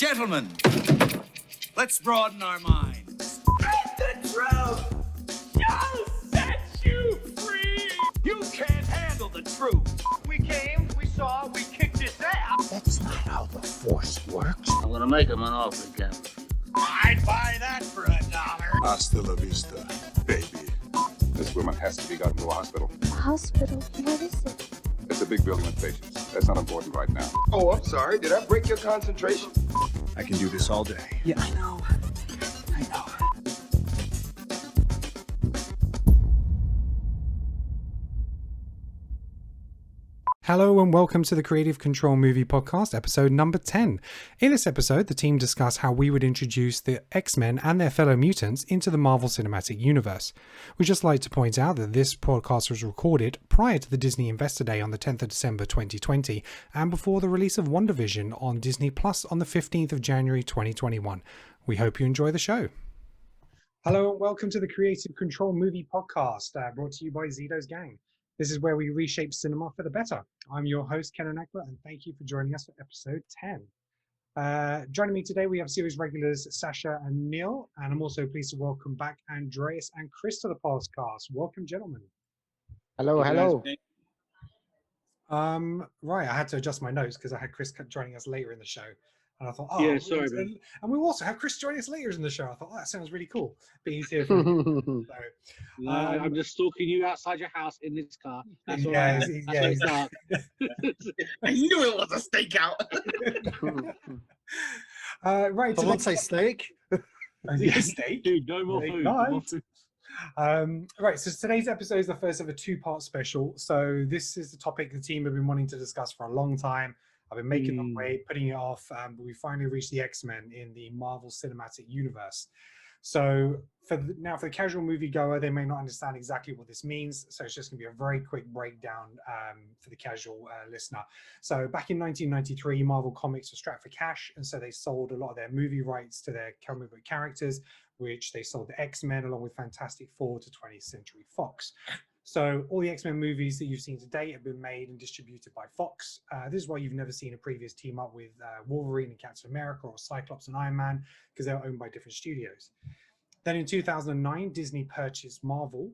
Gentlemen, let's broaden our minds. The truth shall set you free. You can't handle the truth. We came, we saw, we kicked his ass. That's not how the Force works. I'm gonna make him an offer again. I'd buy that for $1. Hasta la vista, baby. This woman has to be gotten to a hospital. Hospital? What is it? It's a big building with patients. That's not important right now. Oh, I'm sorry. Did I break your concentration? I can do this all day. Yeah, I know. Hello and welcome to the Creative Control Movie Podcast, episode number 10. In this episode, the team discuss how we would introduce the X-Men and their fellow mutants into the Marvel Cinematic Universe. We'd just like to point out that this podcast was recorded prior to the Disney Investor Day on the 10th of December 2020 and before the release of WandaVision on Disney Plus on the 15th of January 2021. We hope you enjoy the show. Hello and welcome to the Creative Control Movie Podcast, brought to you by Zito's Gang. This is where we reshape cinema for the better. I'm your host, Ken Onekwa, and thank you for joining us for episode 10. Joining me today, we have series regulars Sasha and Neil, and I'm also pleased to welcome back Andreas and Chris to the podcast. Welcome, gentlemen. Hello. Right, I had to adjust my notes because I had Chris joining us later in the show. And I thought, oh, Yeah, sorry, man. And we also have Chris joining us later in the show. I thought, oh, that sounds really cool. But he's here for me. No, I'm just stalking you outside your house in this car. That's all Yeah, right. That's yeah, I knew it was a stakeout. Right. Someone say steak? Steak. Dude, no more food. Nice. No more food. Right, so today's episode is the first of a two-part special. So this is the topic the team have been wanting to discuss for a long time. I've been making them wait, putting it off, but we finally reached the X-Men in the Marvel Cinematic Universe. So for the casual moviegoer, they may not understand exactly what this means. So it's just going to be a very quick breakdown for the casual listener. So back in 1993, Marvel Comics were strapped for cash, and so they sold a lot of their movie rights to their comic book characters, which they sold to X-Men along with Fantastic Four to 20th Century Fox. So all the X-Men movies that you've seen today have been made and distributed by Fox. This is why you've never seen a previous team up with Wolverine and Captain America or Cyclops and Iron Man, because they were owned by different studios. Then in 2009, Disney purchased Marvel,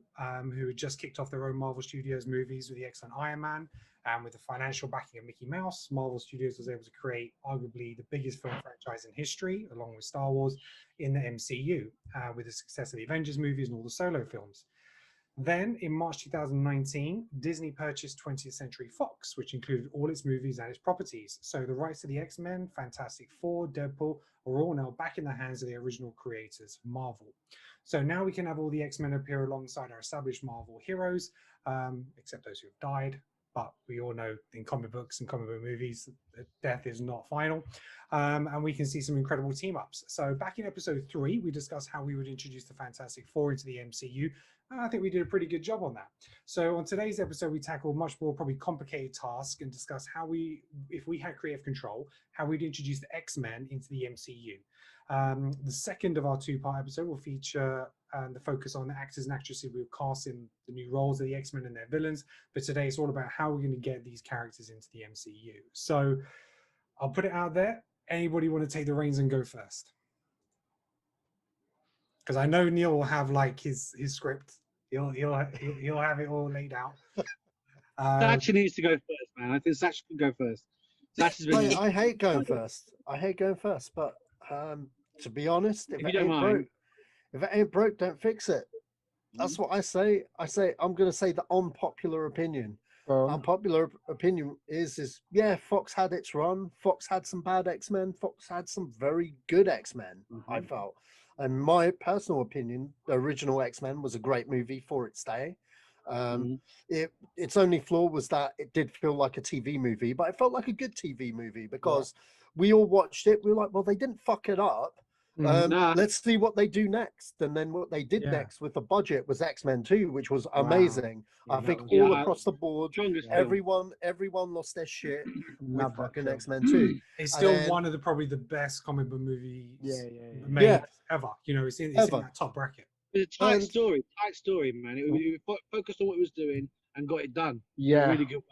who had just kicked off their own Marvel Studios movies with the X-Men Iron Man. And with the financial backing of Mickey Mouse, Marvel Studios was able to create arguably the biggest film franchise in history, along with Star Wars, in the MCU, with the success of the Avengers movies and all the solo films. Then, in March 2019, Disney purchased 20th Century Fox, which included all its movies and its properties. So the rights to the X-Men, Fantastic Four, Deadpool are all now back in the hands of the original creators, Marvel. So now we can have all the X-Men appear alongside our established Marvel heroes, except those who have died. But we all know in comic books and comic book movies, death is not final. And we can see some incredible team-ups. So back in episode 3, we discussed how we would introduce the Fantastic Four into the MCU. And I think we did a pretty good job on that. So on today's episode, we tackle a much more probably complicated task and discuss how we, if we had creative control, how we'd introduce the X-Men into the MCU. The second of our two-part episode will feature the focus on the actors and actresses we will cast in the new roles of the X-Men and their villains. But today it's all about how we're going to get these characters into the MCU. So I'll put it out there. Anybody want to take the reins and go first? Because I know Neil will have like his script. He'll have it all laid out. Sacha needs to go first, man. I think Sacha can go first. Sacha's been... I hate going first. But to be honest, if it ain't broke, don't fix it. That's what I say. I'm going to say the unpopular opinion. Unpopular opinion is Fox had its run. Fox had some bad X-Men. Fox had some very good X-Men, I felt. And my personal opinion, the original X-Men was a great movie for its day. Its only flaw was that it did feel like a TV movie, but it felt like a good TV movie because we all watched it. We were like, well, they didn't fuck it up. Let's see what they do next. And then what they did next with the budget was X-Men 2, which was amazing. I think all across the board, everyone lost their shit with fucking X-Men 2. It's still one of probably the best comic book movies made ever. You know, it's in that top bracket. It's a tight story, man. It focused on what it was doing and got it done. Yeah, really good.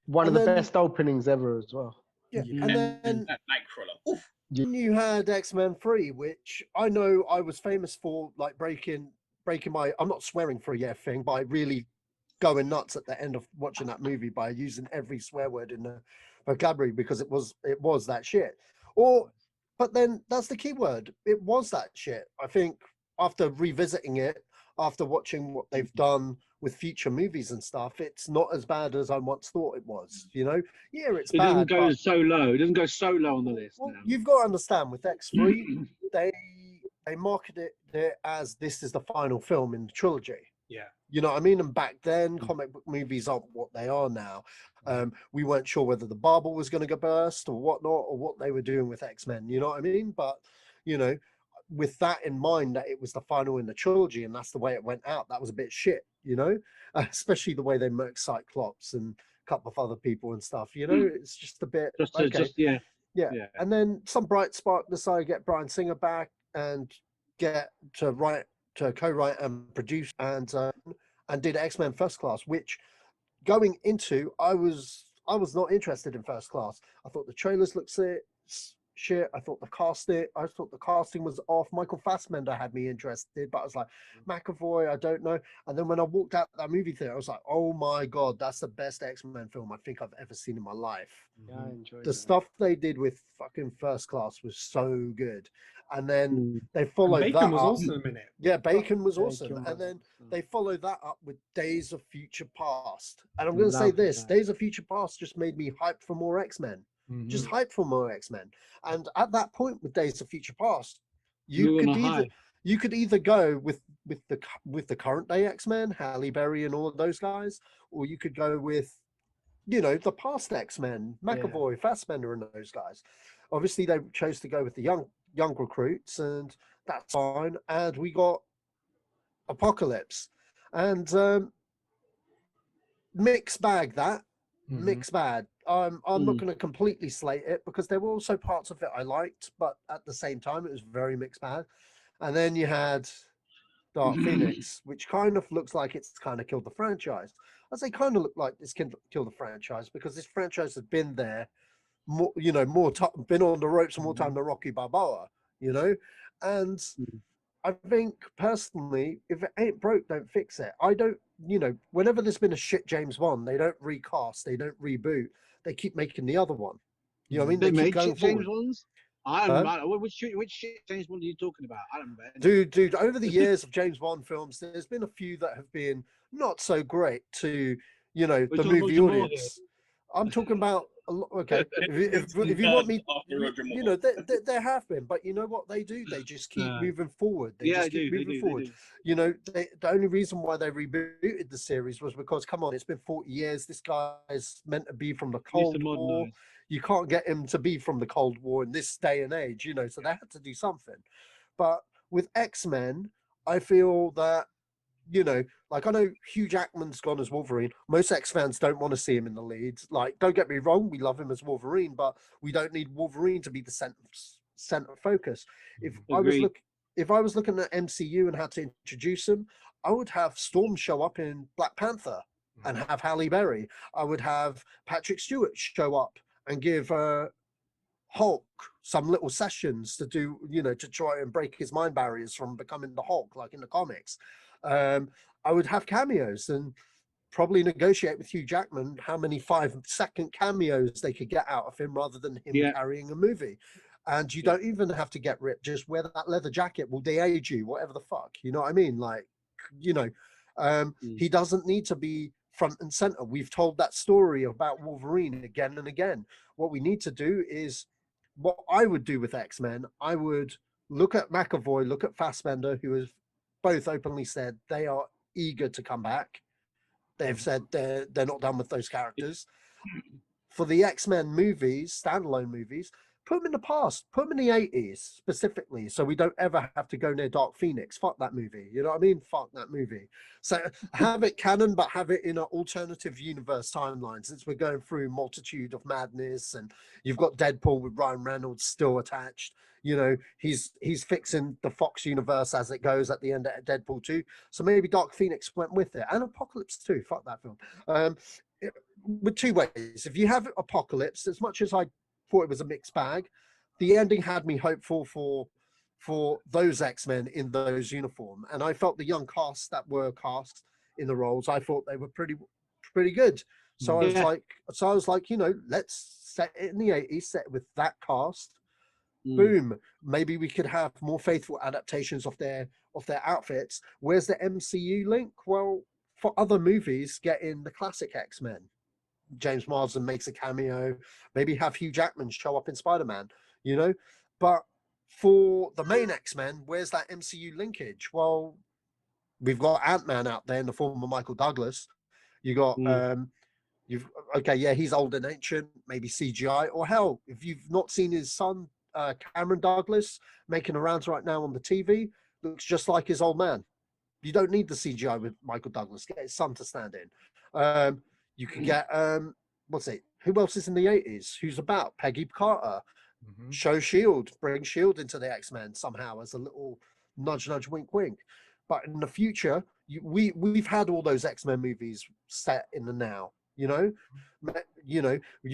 One of the best openings ever as well. Yeah, and then that Nightcrawler. Oof. Then you had X-Men 3, which I know I was famous for, like breaking my, I'm not swearing for a yeah thing, by really going nuts at the end of watching that movie by using every swear word in the vocabulary because it was that shit. Or, but then that's the key word. It was that shit. I think after revisiting it, after watching what they've done with future movies and stuff, it's not as bad as I once thought it was. You know, yeah, it's It bad. doesn't go But, so low. It doesn't go so low on the list well, now. you've got to understand with X3, they marketed it as this is the final film in the trilogy. Yeah. You know what I mean? And back then, comic book movies aren't what they are now. We weren't sure whether the bubble was going to go burst or whatnot, or what they were doing with X-Men. You know what I mean? But, you know, with that in mind, that it was the final in the trilogy and that's the way it went out, that was a bit shit, you know? Especially the way they murked Cyclops and a couple of other people and stuff, you know? It's just a bit, okay. Yeah. And then some bright spark decided to get Bryan Singer back and get to co-write and produce and did X-Men First Class, which going into I was not interested in First Class. I thought the trailers looked shit. I thought the casting was off. Michael Fassbender had me interested, but I was like, McAvoy, I don't know. And then when I walked out that movie theater, I was like, oh my god, that's the best X-Men film I think I've ever seen in my life. Yeah, I enjoyed The stuff they did with fucking First Class was so good. And then they followed Bacon that was up. awesome in it. Yeah, Bacon was awesome. Bacon And was then awesome. they followed that up with Days of Future Past. And I'm going to say Loved this, that. Days of Future Past just made me hyped for more X-Men. Just hyped for more X-Men. And at that point with Days of Future Past, you could either go with the current day X-Men, Halle Berry and all of those guys, or you could go with, you know, the past X-Men, McAvoy, Fassbender and those guys. Obviously they chose to go with the young recruits, and that's fine. And we got Apocalypse. And mixed bag that. Mixed bag. I'm not going to completely slate it because there were also parts of it I liked, but at the same time it was very mixed bag. And then you had Dark Phoenix, which kind of looks like it's kind of killed the franchise. I say kind of look like it's killed the franchise because this franchise has been there more, you know, been on the ropes more time than Rocky Balboa, you know. And I think personally, if it ain't broke, don't fix it. I don't, you know, whenever there's been a shit James Bond, they don't recast, they don't reboot, they keep making the other one. You know what I mean? They keep made going shit James forward. Bonds. I don't know. Which shit James Bond are you talking about? I don't remember. Dude, over the years of James Bond films, there's been a few that have been not so great to, you know, the movie audience. I'm talking about a lot. Okay, if you want me, you know, there have been, but you know what they do? They just keep moving forward. They just keep moving forward. You know, the only reason why they rebooted the series was because, come on, it's been 40 years. This guy's meant to be from the Cold War. You can't get him to be from the Cold War in this day and age, you know, so they had to do something. But with X-Men, I feel that, you know, like I know Hugh Jackman's gone as Wolverine. Most X fans don't want to see him in the lead. Like, don't get me wrong, we love him as Wolverine, but we don't need Wolverine to be the center focus. If I was looking at MCU and had to introduce him, I would have Storm show up in Black Panther and have Halle Berry. I would have Patrick Stewart show up and give Hulk some little sessions to do, you know, to try and break his mind barriers from becoming the Hulk, like in the comics. I would have cameos and probably negotiate with Hugh Jackman how many 5-second cameos they could get out of him rather than him carrying a movie. And you don't even have to get ripped. Just wear that leather jacket will de-age you, whatever the fuck. You know what I mean? Like, you know, he doesn't need to be front and center. We've told that story about Wolverine again and again. What we need to do is what I would do with X-Men. I would look at McAvoy, look at Fassbender, who has both openly said they are eager to come back. They've said they're not done with those characters. For the X-Men movies, standalone movies, put them in the past, put them in the 80s specifically, so we don't ever have to go near Dark Phoenix. Fuck that movie. You know what I mean? Fuck that movie. So have it canon, but have it in an alternative universe timeline, since we're going through multitude of madness and you've got Deadpool with Ryan Reynolds still attached. You know, he's fixing the Fox universe as it goes at the end of Deadpool 2. So maybe Dark Phoenix went with it. And Apocalypse 2. Fuck that film. With two ways. If you have Apocalypse, as much as I thought it was a mixed bag, the ending had me hopeful for those X-Men in those uniform, and I felt the young cast that were cast in the roles, I thought they were pretty good. So I was Yeah. like, let's set it in the 80s, set with that cast. Mm. Boom. Maybe we could have more faithful adaptations of their outfits. Where's the MCU link? Well, for other movies, get in the classic X-Men. James Marsden makes a cameo. Maybe have Hugh Jackman show up in Spider-Man, But for the main X-Men, where's that MCU linkage? Well, we've got Ant-Man out there in the form of Michael Douglas. You got he's old and ancient, maybe CGI, or hell, if you've not seen his son, Cameron Douglas, making the rounds right now on the TV, looks just like his old man. You don't need the CGI with Michael Douglas. Get his son to stand in. You can get who else is in the 80s? Who's about? Peggy Carter. Show Shield, bring Shield into the X-Men somehow as a little nudge, wink, wink. But in the future, we've had all those X-Men movies set in the now. You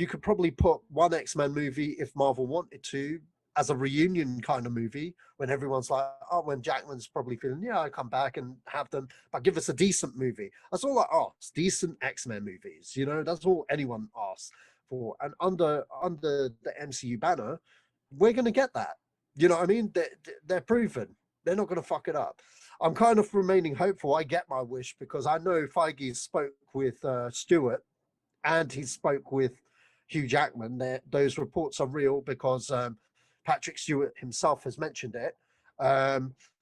could probably put one X-Men movie if Marvel wanted to as a reunion kind of movie when everyone's like, oh, when Jackman's probably feeling, yeah, I come back and have them, but give us a decent movie. That's all I ask. Decent X-Men movies. That's all anyone asks for. And under the MCU banner, we're going to get that. You know what I mean? They're proven. They're not going to fuck it up. I'm kind of remaining hopeful. I get my wish because I know Feige spoke with Stewart and he spoke with Hugh Jackman. Those reports are real because Patrick Stewart himself has mentioned it.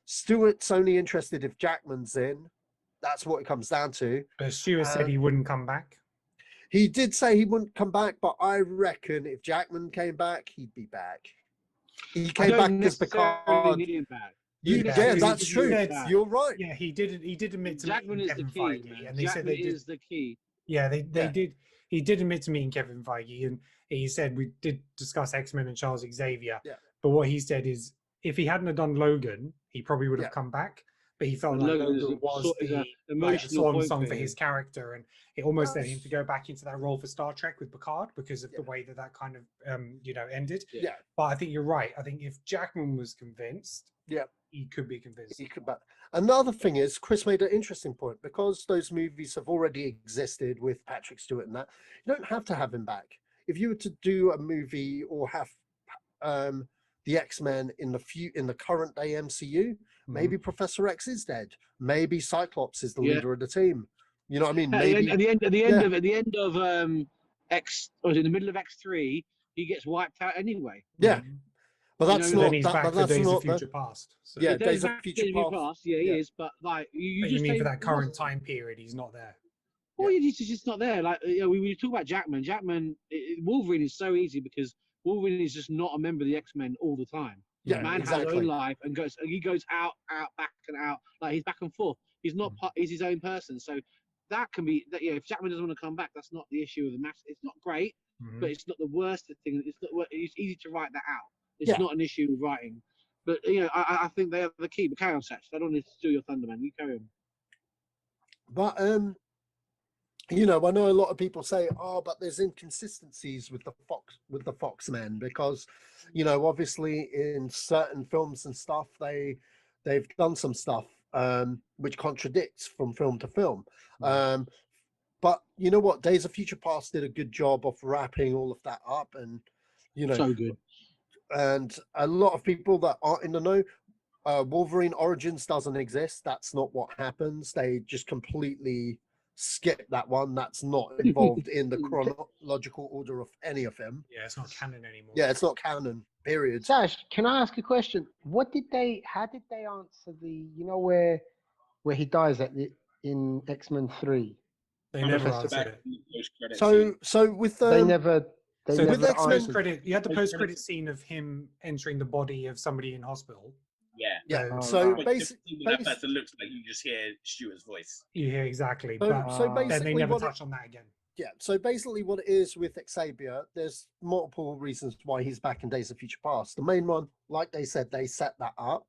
Stewart's only interested if Jackman's in. That's what it comes down to. But Stewart said he wouldn't come back. He did say he wouldn't come back, but I reckon if Jackman came back, he'd be back. He came back as Picard. Need him back. Yeah, that's true. You're right. Yeah, he did admit to Jackman meeting is the Kevin key, Feige, man. and they Jackman said they did. is the key. Yeah, they did. He did admit to meeting Kevin Feige, and he said we did discuss X-Men and Charles Xavier. Yeah. But what he said is, if he hadn't have done Logan, he probably would have come back. But he felt like Logan was the swan song for his character, and it almost led him to go back into that role for Star Trek with Picard because of the way that kind of ended. Yeah. But I think you're right. I think if Jackman was convinced, he could be convinced. He could. But another thing is, Chris made an interesting point because those movies have already existed with Patrick Stewart and that. You don't have to have him back. If you were to do a movie or have the X-Men in the current day MCU, maybe Professor X is dead. Maybe Cyclops is the leader of the team. You know what I mean? Maybe at the end of X, or in the middle of X3, he gets wiped out anyway. Yeah. But that's not. Then he's back for Days of Future Past. So. Yeah, Days of Future Past. Yeah, he is. But like, you mean for that current time period, he's not there. Well, he's just not there. Like, we talk about Jackman. Wolverine is so easy because Wolverine is just not a member of the X-Men all the time. Yeah, the man has his own life and he goes out, back and out. Like, he's back and forth. He's not he's his own person. So that can be that. If Jackman doesn't want to come back, that's not the issue of the match. It's not great, but it's not the worst thing. It's easy to write that out. It's not an issue with writing. But I think they have the key. But carry on, Satch. I don't want to steal your thunder, man. You carry on. But I know a lot of people say, "Oh, but there's inconsistencies with the Fox men because, obviously in certain films and stuff, they've done some stuff which contradicts from film to film." But you know what? Days of Future Past did a good job of wrapping all of that up, and so good. And a lot of people that aren't in the know, Wolverine Origins doesn't exist. That's not what happens. They just completely skip that one. That's not involved in the chronological order of any of them. Yeah, it's not canon anymore. Yeah, it's not canon. Period. Sash, can I ask a question? How did they answer where he dies in X-Men 3? They never answered it. So with they never. So with X-Men post-credit, you had the post-credit scene of him entering the body of somebody in hospital. Yeah. So basically, that person looks like you just hear Stewart's voice. You hear exactly, So but then they basically never touch on that again. Yeah. So basically, what it is with Xavier, there's multiple reasons why he's back in Days of Future Past. The main one, like they said, they set that up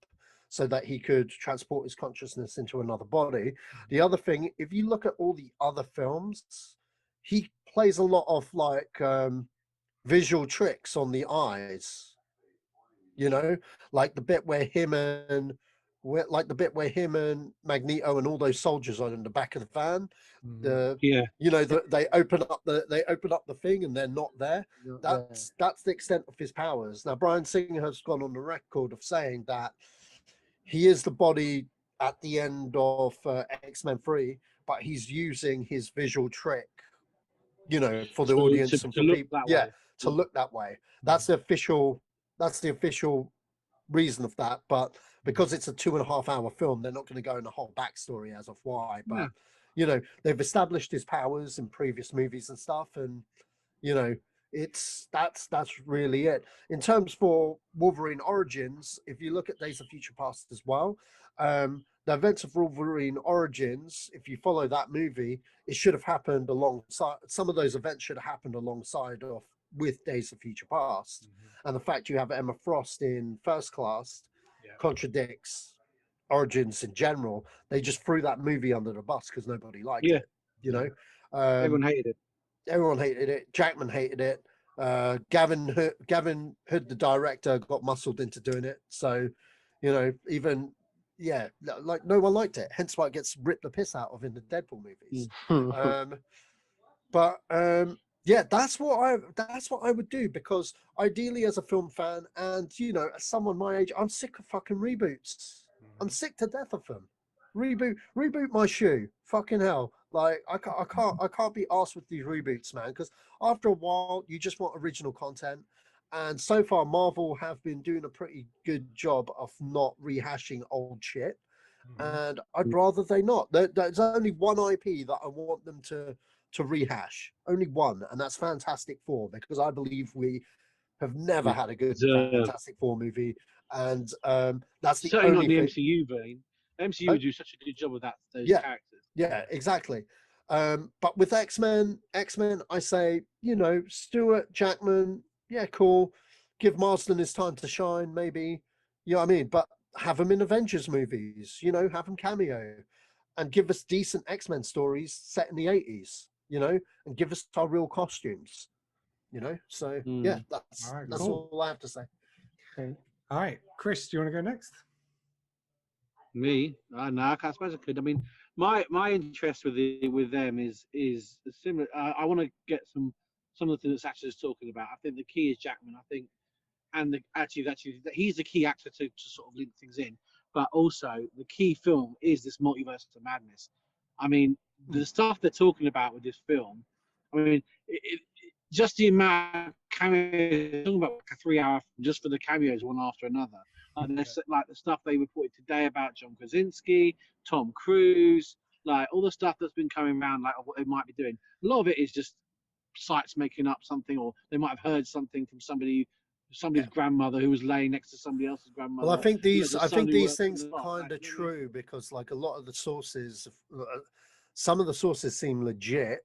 so that he could transport his consciousness into another body. The other thing, if you look at all the other films, he plays a lot of like visual tricks on the eyes. You know, like the bit where him and Magneto and all those soldiers are in the back of the van. The Yeah. you know they open up the thing and they're not there. That's the extent of his powers. Now Bryan Singer has gone on the record of saying that he is the body at the end of X-Men 3, but he's using his visual trick, you know, for the audience and for people, to look that way. That's the official reason of that. But because it's a 2.5 hour film, they're not going to go in the whole backstory as of why. But you know, they've established his powers in previous movies and stuff, and you know, that's really it. In terms for Wolverine Origins, if you look at Days of Future Past as well, the events of Wolverine Origins, if you follow that movie, it should have happened alongside. Some of those events should have happened alongside of with Days of Future Past, and the fact you have Emma Frost in First Class contradicts Origins in general. They just threw that movie under the bus because nobody liked it. You know, everyone hated it. Everyone hated it. Jackman hated it. Gavin Hood, the director, got muscled into doing it. So, you know, even like no one liked it. Hence why it gets ripped the piss out of in the Deadpool movies. Yeah, that's what I would do, because ideally as a film fan and you know as someone my age, I'm sick of fucking reboots. I'm sick to death of them. Reboot my shoe. Fucking hell. Like I can't be arsed with these reboots, man, because after a while you just want original content. And so far Marvel have been doing a pretty good job of not rehashing old shit. And I'd rather they not. There's only one IP that I want them to rehash. Only one, and that's Fantastic Four, because I believe we have never had a good Fantastic Four movie. And that's the certainly only not the thing. MCU vein. MCU do such a good job with that, those characters. Yeah, exactly. But with X-Men, I say, you know, Stewart, Jackman, yeah, cool. Give Marsden his time to shine, maybe. You know what I mean? But have him in Avengers movies, you know, have him cameo, and give us decent X-Men stories set in the 80s, you know, and give us our real costumes, you know. So yeah, that's all I have to say. Okay. All right, Chris, do you want to go next? Me? No, I suppose I could. I mean, my interest with them is similar. I want to get some of the things Satcher's talking about. I think the key is Jackman. I think, and actually he's the key actor to sort of link things in. But also the key film is this Multiverse of Madness. I mean, the stuff they're talking about with this film. I mean, just the amount of cameos. Talking about like a 3 hour just for the cameos one after another. And like the stuff they reported today about John Krasinski, Tom Cruise, like all the stuff that's been coming around, like what they might be doing. A lot of it is just sites making up something, or they might have heard something from somebody's grandmother who was laying next to somebody else's grandmother. Well, I think these things are kind of true, because like a lot of the sources, some of the sources seem legit.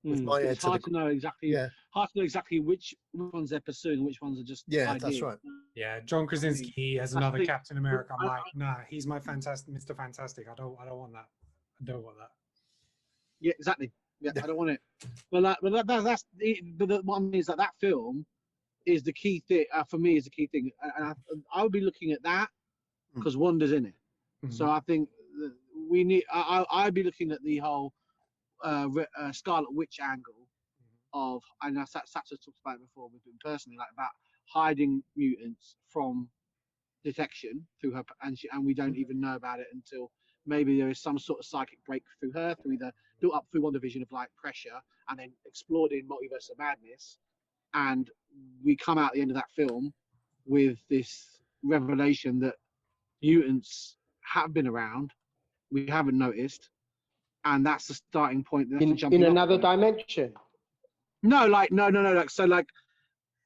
It's hard to know exactly which ones they're pursuing, which ones are just ideas. That's right. Yeah, John Krasinski as another Captain America. I'm like, nah, he's my Mr. Fantastic. I don't want that. I don't want that. Yeah, exactly. Yeah, I don't want it. But what I mean is that film is the key thing for me. Is the key thing, and I would be looking at that because Wanda's in it. So I think we need. I'd be looking at the whole Scarlet Witch angle of, and Satcher talked about it before with him personally, like about hiding mutants from detection through her, and we don't even know about it until maybe there is some sort of psychic break through her, through either built up through one division of like pressure and then explored in Multiverse of Madness, and we come out at the end of that film with this revelation that mutants have been around, we haven't noticed, and that's the starting point. In another dimension. No, like no. Like so, like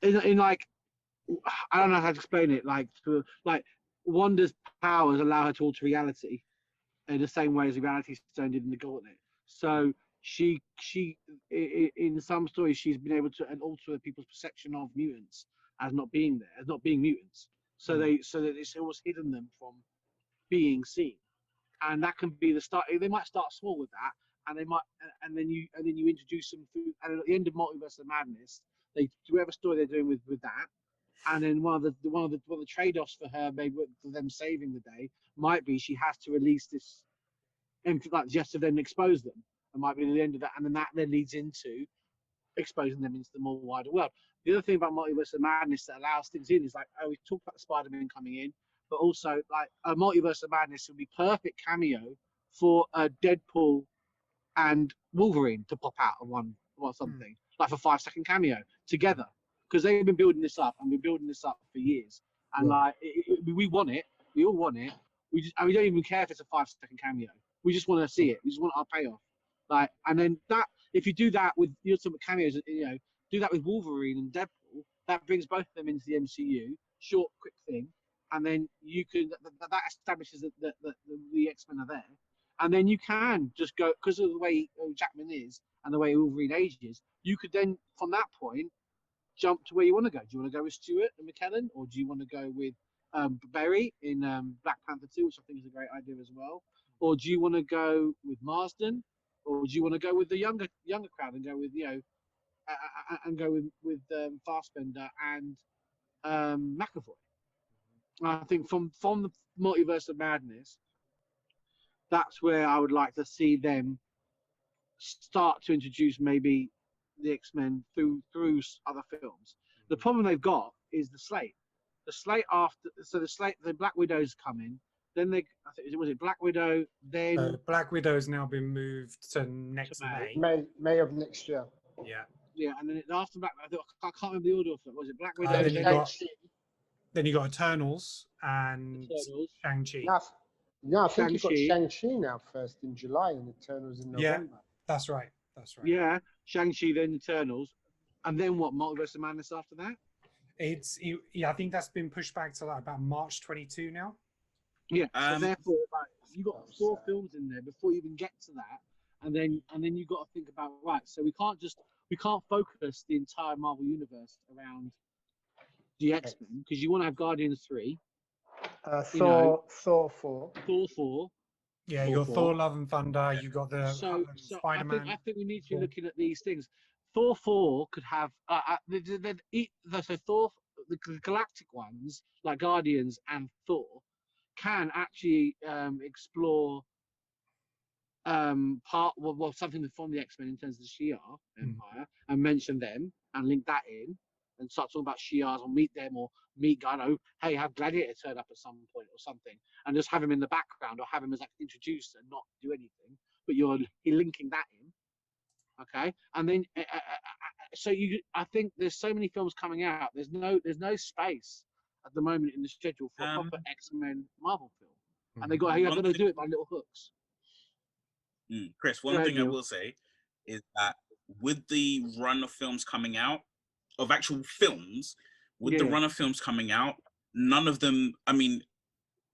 in like I don't know how to explain it. Like Wanda's powers allow her to alter reality in the same way as the Reality Stone did in the Gauntlet. So she in some stories she's been able to alter people's perception of mutants as not being there, as not being mutants. So that it's almost hidden them from being seen. And that can be the start. They might start small with that, and then you introduce them through. And at the end of Multiverse of Madness, whatever story they're doing with that, And then one of the trade-offs for her, maybe for them saving the day, might be she has to release this, like just to then expose them. It might be the end of that, and then that then leads into exposing them into the more wider world. The other thing about Multiverse of Madness that allows things in is like, we talked about Spider-Man coming in, but also like a Multiverse of Madness would be perfect cameo for Deadpool and Wolverine to pop out of one or something, like a 5-second cameo together, because they've been building this up and been building this up for years, and like we want it, we all want it. We don't even care if it's a 5-second cameo. We just want to see it. We just want our payoff. Like, and then that, if you do that with the ultimate cameos, do that with Wolverine and Deadpool, that brings both of them into the MCU. Short, quick thing, and then you can that establishes that the X-Men are there, and then you can just go, because of the way Jackman is and the way Wolverine ages. You could then, from that point, jump to where you want to go. Do you want to go with Stewart and McKellen, or do you want to go with Barry in Black Panther 2, which I think is a great idea as well, or do you want to go with Marsden? Or do you want to go with the younger crowd and go with Fassbender and McAvoy? I think from the Multiverse of Madness, that's where I would like to see them start to introduce maybe the X-Men through other films. The problem they've got is the slate. The slate after, so the Black Widows come in. Then I think was it Black Widow? Then Black Widow's now been moved to next May. May of next year. Yeah, and then after Black, I can't remember the order of it. Was it Black Widow? Then you got Eternals and Shang-Chi. No, I think you got Shang-Chi now first in July and Eternals in November. Yeah, that's right. Yeah, Shang-Chi, then Eternals, and then what? Multiverse of Madness after that? I think that's been pushed back to like about March 22 now. Yeah, so therefore, like, you got 4 films in there before you even get to that, and then you got to think about, right, so we can't focus the entire Marvel universe around the X-Men, because you want to have Guardians 3, Thor 4. Thor 4. Yeah, you got Thor: Love and Thunder. You got the Spider-Man. I think we need to be looking at these things. Thor 4 could have so Thor, the galactic ones like Guardians and Thor, can actually explore something from the X-Men in terms of the Shi'ar Empire, and mention them and link that in and start talking about Shi'ars, or meet them, or meet, I know, hey, have Gladiator turn up at some point or something, and just have him in the background, or have him as like introduced and not do anything, but you're linking that in. Okay, and then I think there's so many films coming out. There's no space at the moment in the schedule for a proper X-Men Marvel film, and they got to do it by little hooks. Chris, one thing I will say is that with the run of films coming out, of actual films, with the run of films coming out, none of them, I mean,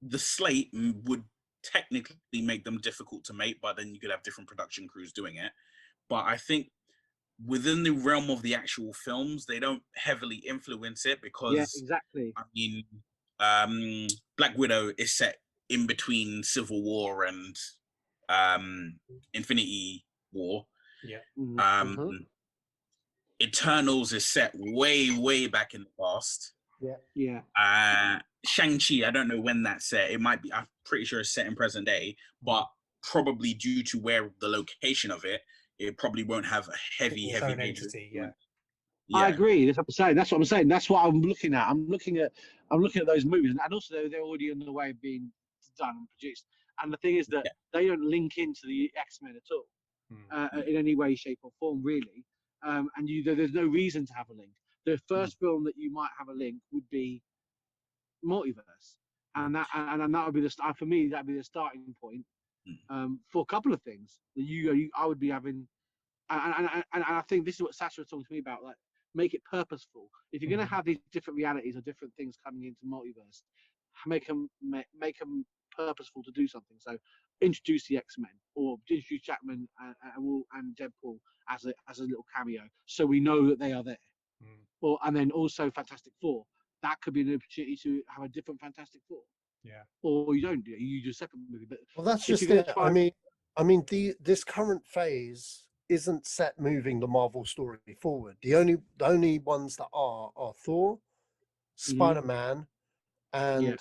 the slate would technically make them difficult to make, but then you could have different production crews doing it. But I think within the realm of the actual films, they don't heavily influence it, because exactly. I mean, Black Widow is set in between Civil War and Infinity War. Eternals is set way back in the past. Shang-Chi, I don't know when that's set. It might be, I'm pretty sure it's set in present day, but probably due to where the location of it probably won't have a heavy entity. I agree. That's what I'm saying. That's what I'm looking at. I'm looking at those movies, and also they're already on the way of being done and produced. And the thing is that they don't link into the X-Men at all, in any way, shape, or form, really. And there's no reason to have a link. The first film that you might have a link would be Multiverse, and that would be for me. That'd be the starting point for a couple of things that I would be having. And I think this is what Sasha was talking to me about. Like, make it purposeful. If you're going to have these different realities or different things coming into Multiverse, make them purposeful to do something. So introduce the X-Men, or introduce Jackman and Deadpool as a little cameo, so we know that they are there. And then also Fantastic Four. That could be an opportunity to have a different Fantastic Four. Or you don't do it. You do a separate movie. But well, that's just it. I mean, this current phase isn't set moving the Marvel story forward. The only ones that are Thor, Spider-Man, and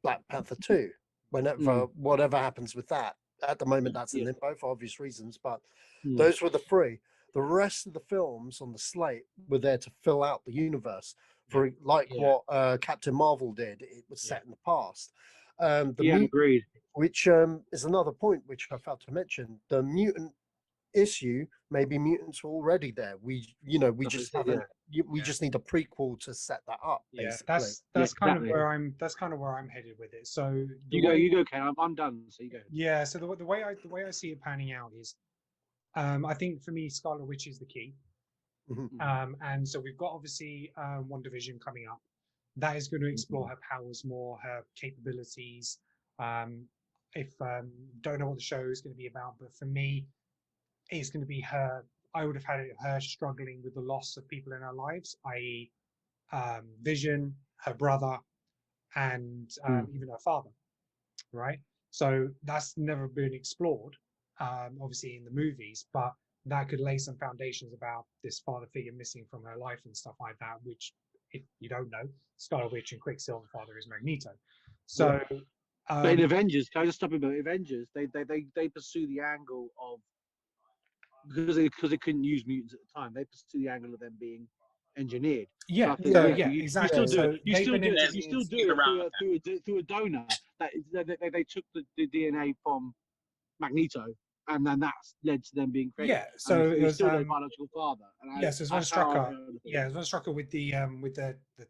Black Panther 2. Whatever happens with that. At the moment, that's in limbo for obvious reasons, but those were the three. The rest of the films on the slate were there to fill out the universe, for what Captain Marvel did. It was set in the past. Agreed. Which is another point which I failed to mention. The mutant issue, maybe mutants were already there. We just haven't. We just need a prequel to set that up. Yeah, basically. that's kind of where I'm headed with it. So you go, Ken. I'm done. So you go. Yeah. So the way I see it panning out is, I think for me, Scarlet Witch is the key. And so we've got obviously WandaVision coming up. That is going to explore her powers more, her capabilities. If don't know what the show is going to be about, but for me, it's going to be her. I would have had it her struggling with the loss of people in her lives, i.e., Vision, her brother, and even her father. Right. So that's never been explored, obviously in the movies, but that could lay some foundations about this father figure missing from her life and stuff like that. Which, if you don't know, Scarlet Witch and Quicksilver father is Magneto. So. But in Avengers, can I just stop you about Avengers? They pursue the angle of because they couldn't use mutants at the time. They pursue the angle of them being engineered. Yeah, so exactly. You still do it through a donor. They took the DNA from Magneto, and then that's led to them being created. Yeah, so it was still their biological father. Yes, there's one Strucker. Yeah, there's one Strucker with the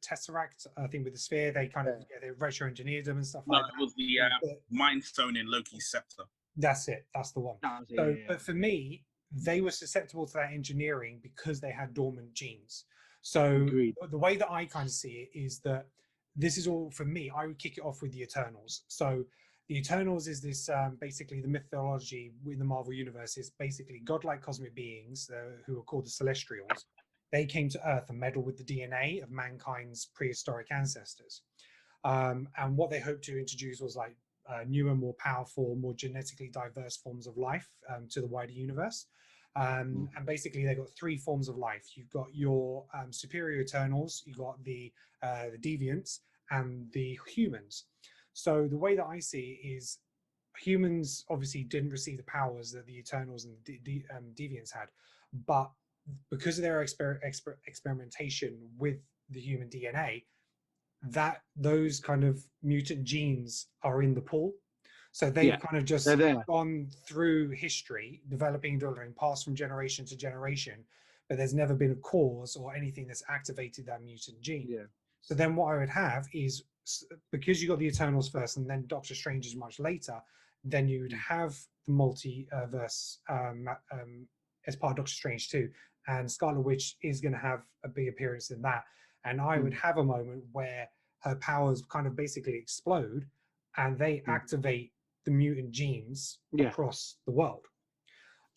Tesseract. I think with the sphere, they kind of they retro engineered them and stuff like that. It was the Mind Stone in Loki's scepter. That's it. That's the one. But for me, they were susceptible to that engineering because they had dormant genes. So the way that I kind of see it is that this is all, for me, I would kick it off with the Eternals. So the Eternals is this basically the mythology in the Marvel Universe is basically godlike cosmic beings who are called the Celestials. They came to Earth and meddled with the DNA of mankind's prehistoric ancestors. And what they hoped to introduce was like newer, more powerful, more genetically diverse forms of life to the wider universe. And basically, they've got three forms of life. You've got your superior Eternals, you've got the Deviants, and the humans. So the way that I see it is humans obviously didn't receive the powers that the Eternals and the Deviants had, but because of their experimentation with the human DNA, that those kind of mutant genes are in the pool. So they've kind of just gone through history, developing, passed from generation to generation, but there's never been a cause or anything that's activated that mutant gene. Yeah. So then what I would have is, because you got the Eternals first and then Doctor Strange is much later, then you would have the multiverse as part of Doctor Strange too. And Scarlet Witch is going to have a big appearance in that. And I would have a moment where her powers kind of basically explode and they activate the mutant genes across the world.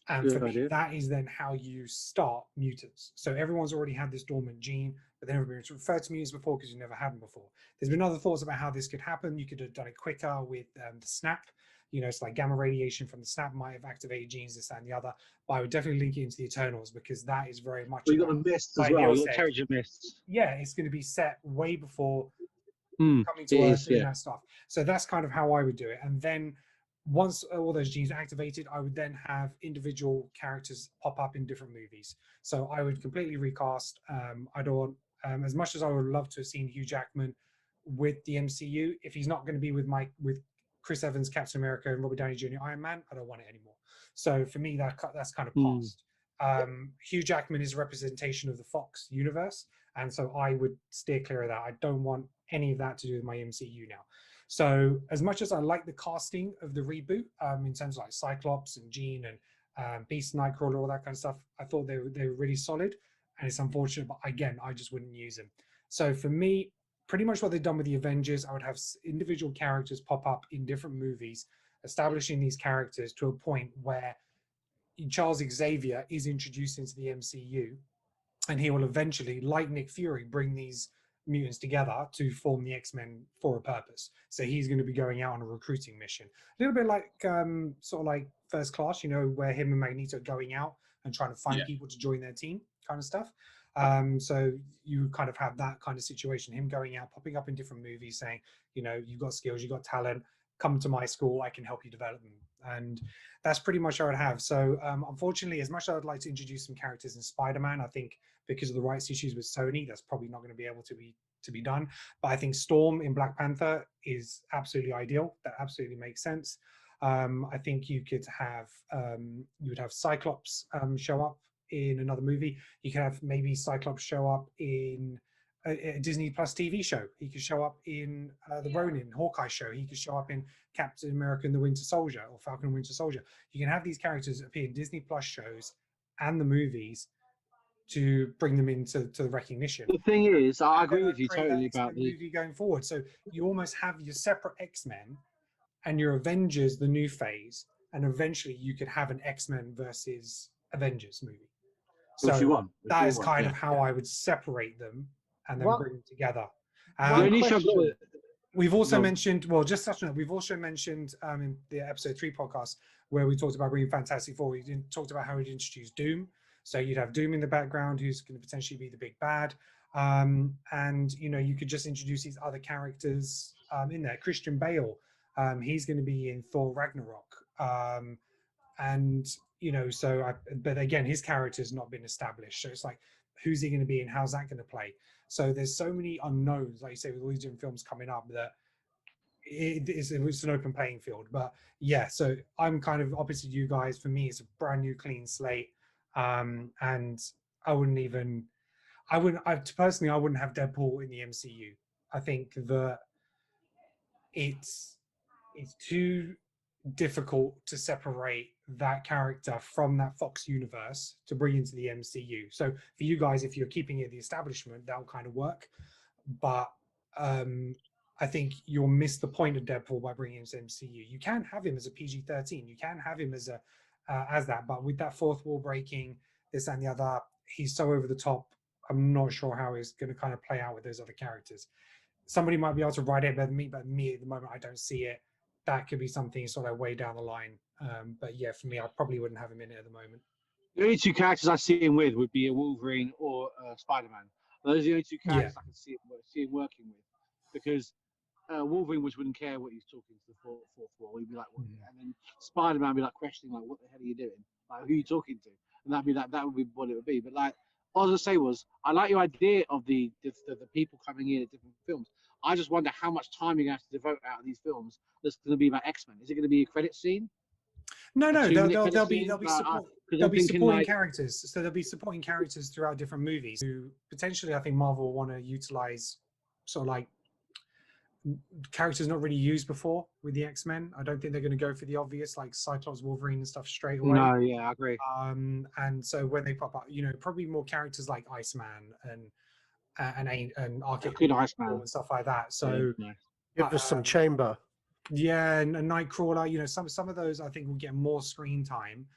And for me, that is then how you start mutants. So everyone's already had this dormant gene, but they've never been referred to mutants before because you never had them before. There's been other thoughts about how this could happen. You could have done it quicker with the snap. You know, it's like gamma radiation from the snap might have activated genes, this, that, and the other. But I would definitely link it into the Eternals because that is very much. Well, you got the mists as well. You got Terrigen mists. Yeah, it's going to be set way before coming to Earth and that stuff. So that's kind of how I would do it. And then once all those genes are activated, I would then have individual characters pop up in different movies. So I would completely recast. I don't want, as much as I would love to have seen Hugh Jackman with the MCU, if he's not going to be with Chris Evans, Captain America, and Robert Downey Jr. Iron Man, I don't want it anymore. So for me, that's kind of past. Hugh Jackman is a representation of the Fox universe, and so I would steer clear of that. I don't want any of that to do with my MCU now. So as much as I like the casting of the reboot, in terms of like Cyclops and Jean and Beast, Nightcrawler, all that kind of stuff, I thought they were really solid, and it's unfortunate, but again, I just wouldn't use them. So for me, pretty much what they've done with the Avengers, I would have individual characters pop up in different movies, establishing these characters to a point where Charles Xavier is introduced into the MCU, and he will eventually, like Nick Fury, bring these mutants together to form the X-Men for a purpose. So he's going to be going out on a recruiting mission. A little bit like sort of like First Class, you know, where him and Magneto are going out and trying to find people to join their team kind of stuff. So you kind of have that kind of situation, him going out, popping up in different movies saying, you know, you've got skills, you've got talent, come to my school, I can help you develop them. And that's pretty much how I would have. So unfortunately, as much as I would like to introduce some characters in Spider-Man, I think because of the rights issues with Sony, that's probably not going to be able to be done. But I think Storm in Black Panther is absolutely ideal. That absolutely makes sense. I think you could have you would have Cyclops show up in another movie. You could have maybe Cyclops show up in a Disney Plus TV show. He could show up in the Ronin Hawkeye show. He could show up in Captain America and the Winter Soldier or Falcon and Winter Soldier. You can have these characters appear in Disney Plus shows and the movies to bring them into the recognition. The thing is, I agree with you totally about the movie going forward. So you almost have your separate X-Men and your Avengers, the new phase, and eventually you could have an X-Men versus Avengers movie. So that is kind of how I would separate them and then bring them together. We've also mentioned, well, just touching on it, we've also mentioned in the episode 3 podcast where we talked about bringing Fantastic Four, we talked about how we'd introduce Doom. So you'd have Doom in the background, who's going to potentially be the big bad. And, you know, you could just introduce these other characters in there. Christian Bale, he's going to be in Thor Ragnarok. And, you know, but again, his character's not been established. So it's like, who's he going to be and how's that going to play? So there's so many unknowns, like you say, with all these different films coming up, that it's an open playing field. But yeah, so I'm kind of opposite you guys. For me, it's a brand new clean slate. And I personally, I wouldn't have Deadpool in the MCU. I think that it's too difficult to separate that character from that Fox universe to bring into the MCU. So for you guys, if you're keeping it the establishment, that'll kind of work. But I think you'll miss the point of Deadpool by bringing him to MCU. You can have him as a PG-13. You can have him as that, but with that fourth wall breaking, this and the other, he's so over the top. I'm not sure how he's going to kind of play out with those other characters. Somebody might be able to write it better than me, but me at the moment, I don't see it. That could be something sort of way down the line. But yeah, for me, I probably wouldn't have him in it at the moment. The only two characters I see him with would be a Wolverine or Spider-Man. Those are the only two characters I can see him working with, because Wolverine wouldn't care what he's talking to the fourth wall. He'd be like, what? And then Spider-Man would be like questioning, like, what the hell are you doing? Like, who are you talking to? And that would be what it would be. But like, all I was gonna say was, I like your idea of the people coming in at different films. I just wonder how much time you're gonna have to devote out of these films that's going to be about X-Men. Is it going to be a credit scene? No, they'll be supporting characters. So there'll be supporting characters throughout different movies. Who potentially, I think Marvel will want to utilize sort of like characters not really used before with the X-Men. I don't think they're going to go for the obvious like Cyclops, Wolverine, and stuff straight away. No, yeah, I agree. And so when they pop up, you know, probably more characters like Iceman and Arcade Iceman and stuff like that. So give us some Chamber. Yeah, and Nightcrawler. You know, some of those I think will get more screen time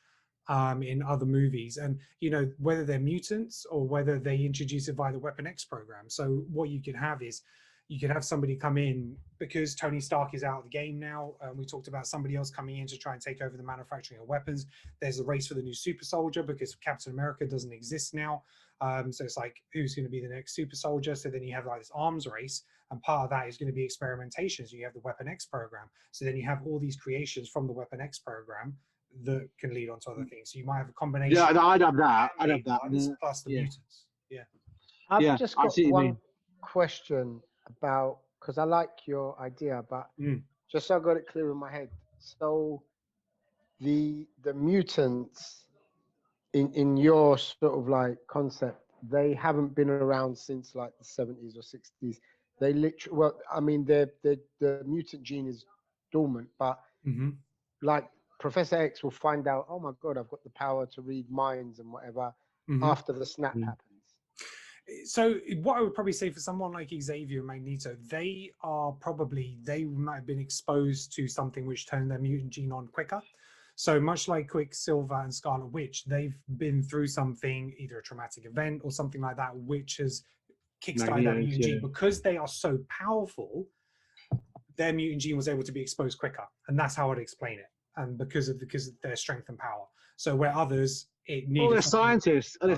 in other movies, and you know, whether they're mutants or whether they introduce it via the Weapon X program. So what you could have is you could have somebody come in because Tony Stark is out of the game now. We talked about somebody else coming in to try and take over the manufacturing of weapons. There's a race for the new super soldier because Captain America doesn't exist now. So it's like, who's going to be the next super soldier? So then you have like this arms race, and part of that is going to be experimentation. So you have the Weapon X program. So then you have all these creations from the Weapon X program that can lead on to other things. So you might have a combination. Yeah, I'd have that. Plus the mutants. Yeah. I've just got one question about, because I like your idea, but just so I got it clear in my head. So the mutants in your sort of like concept, they haven't been around since like the 70s or 60s. They literally, well, I mean, the mutant gene is dormant, but like Professor X will find out, oh my God, I've got the power to read minds and whatever after the snap happens. So what I would probably say for someone like Xavier and Magneto, they might have been exposed to something which turned their mutant gene on quicker. So much like Quicksilver and Scarlet Witch, they've been through something, either a traumatic event or something like that, which has kickstarted that mutant gene. Because they are so powerful, their mutant gene was able to be exposed quicker. And that's how I'd explain it. And because of their strength and power. So where others it needed. Well, they're something-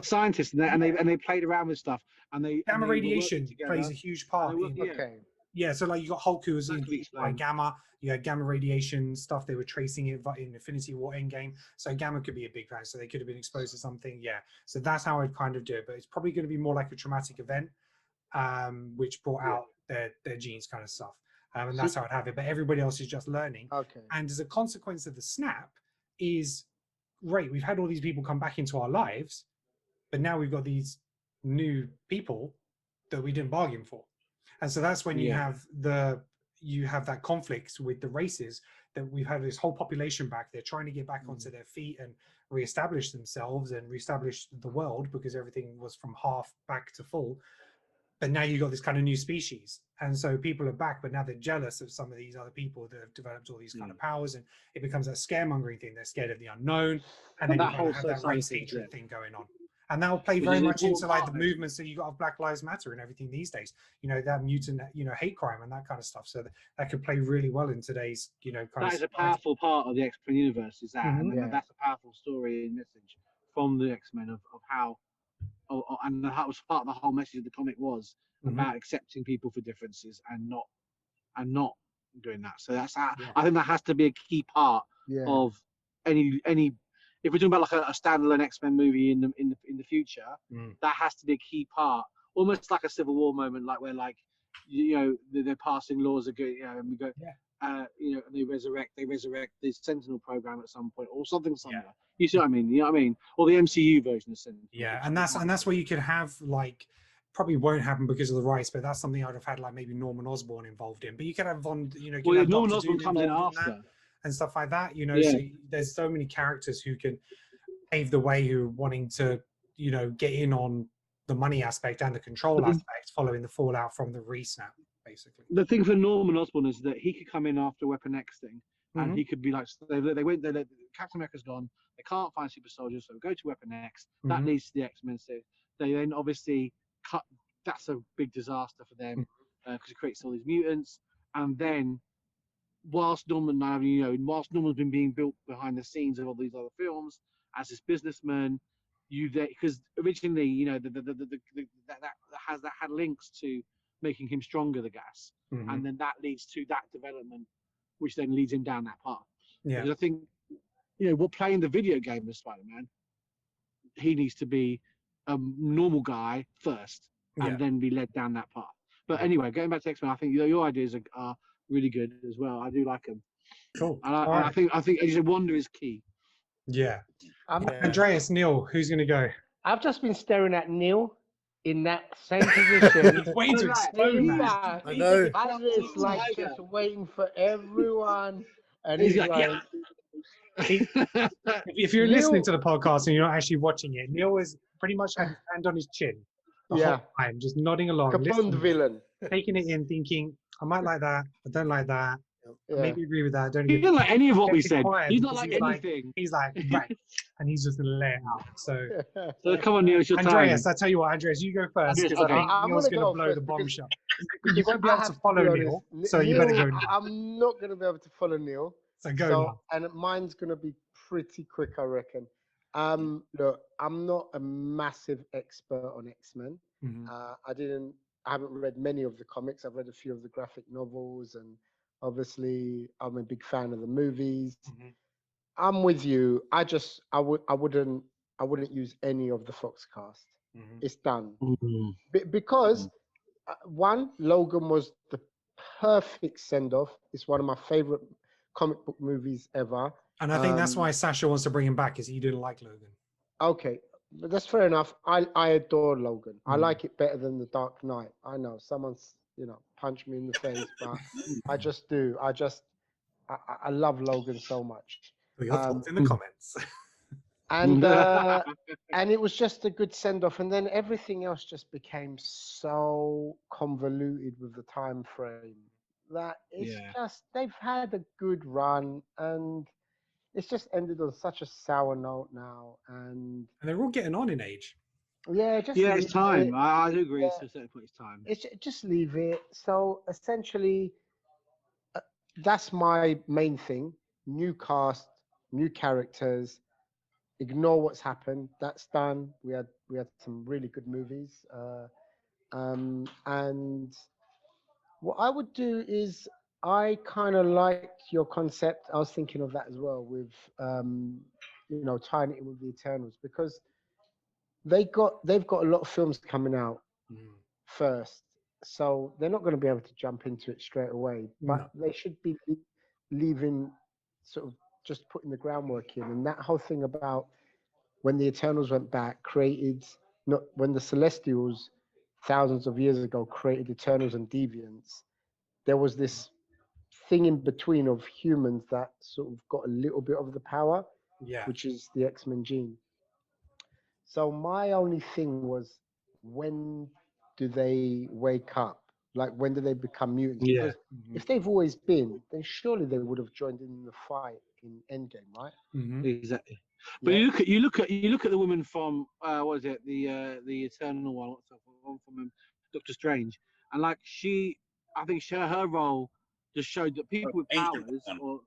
scientists, and they played around with stuff, and they Gamma and they were radiation working together, plays a huge part. and they In, were- yeah. Okay. yeah, so like you got Hulk who was That in could be by explained. gamma. You had gamma radiation stuff. They were tracing it in Infinity War Endgame. So gamma could be a big fan. So they could have been exposed to something. Yeah. So that's how I'd kind of do it. But it's probably going to be more like a traumatic event, which brought out their genes kind of stuff. And that's how I'd have it. But everybody else is just learning. Okay. And as a consequence of the snap is great. We've had all these people come back into our lives, but now we've got these new people that we didn't bargain for. And so that's when you have that conflict with the races, that we've had this whole population back. They're trying to get back onto their feet and reestablish themselves and reestablish the world, because everything was from half back to full. But now you've got this kind of new species. And so people are back, but now they're jealous of some of these other people that have developed all these kind of powers. And it becomes that scaremongering thing. They're scared of the unknown. And then you kind of have that race hatred thing going on. And that will play very much into like the movements that you got of Black Lives Matter and everything these days, that mutant, hate crime and that kind of stuff. So that could play really well in today's, kind of. That is a powerful part of the X-Men universe, is that, and that's a powerful story and message from the X-Men of how, and that was part of the whole message of the comic was about accepting people for differences and not doing that. So that's how, I think that has to be a key part of any. If we're talking about like a standalone X-Men movie in the future, that has to be a key part, almost like a Civil War moment, like where they're passing laws of good, and we go, and they resurrect the Sentinel program at some point or something. You see what I mean? You know what I mean? Or the MCU version of Sentinel. Yeah, and that's where you could have like, probably won't happen because of the rights, but that's something I'd have had like maybe Norman Osborn involved in. But you could have Norman Osborn comes in after. And stuff like that, so there's so many characters who can pave the way, who are wanting to, get in on the money aspect and the control aspect, following the fallout from the resnap, basically. The thing for Norman Osborn is that he could come in after Weapon X thing, and he could be like, Captain America's gone, they can't find super soldiers, so go to Weapon X. That leads to the X-Men. So they then obviously cut. That's a big disaster for them because it creates all these mutants, and then. Whilst Norman's been being built behind the scenes of all these other films as this businessman, because originally, that had links to making him stronger, the gas, and then that leads to that development, which then leads him down that path. Yeah, because I think, we're playing the video game of Spider-Man. He needs to be a normal guy first, and then be led down that path. But anyway, getting back to X-Men, I think your ideas are really good as well. I do like them. Cool. And I think as a wonder is key. Yeah. Andreas, Neil, who's going to go? I've just been staring at Neil in that same position. He's waiting to explode, man. I know. I just like just waiting for everyone, and he's like. If you're listening to the podcast and you're not actually watching it, Neil is pretty much had his hand on his chin the whole time, just nodding along, Capone villain, taking it in, thinking, I might like that, I don't like that. Yeah. Maybe agree with that. He doesn't like any of what we said. He's not like anything. He's like, right. And he's just going to lay it out. So come on, Neil, it's your Andreas, time. I tell you what, Andreas, you go first, because I think Neil's going to blow the bombshell. You won't be able to follow Neil, so you better go now. I'm not going to be able to follow Neil. So go now. And mine's going to be pretty quick, I reckon. Look, I'm not a massive expert on X-Men. I haven't read many of the comics. I've read a few of the graphic novels, and obviously I'm a big fan of the movies. I'm with you. I wouldn't use any of the Fox cast. It's done. Because one, Logan was the perfect send-off. It's one of my favorite comic book movies ever. And I think that's why Sasha wants to bring him back, is he didn't like Logan. Okay, that's fair enough. I adore Logan. I like it better than The Dark Knight. I know someone's punched me in the face, but I just do. I love Logan so much. Put your thoughts in the comments. And it was just a good send off, and then everything else just became so convoluted with the time frame that it's just they've had a good run, and it's just ended on such a sour note now, and they're all getting on in age. It's time. I do agree. It's a certain point. It's time. It's just leave it. So essentially, that's my main thing: new cast, new characters. ignore what's happened. That's done. We had some really good movies. And what I would do is I kind of liked your concept. I was thinking of that as well with tying it in with the Eternals, because they've got a lot of films coming out first, so they're not going to be able to jump into it straight away. But they should be leaving, sort of just putting the groundwork in. And that whole thing about when the Eternals went back, created not when the Celestials thousands of years ago created Eternals and Deviants, there was this thing in between of humans that sort of got a little bit of the power, which is the X-Men gene. So my only thing was, when do they wake up? Like, when do they become mutants? Yeah. Because if they've always been, then surely they would have joined in the fight in Endgame, right? Exactly. But you look at the woman from what is it, the Eternal one, what's that one from Doctor Strange, and like I think her role just showed that people with powers, or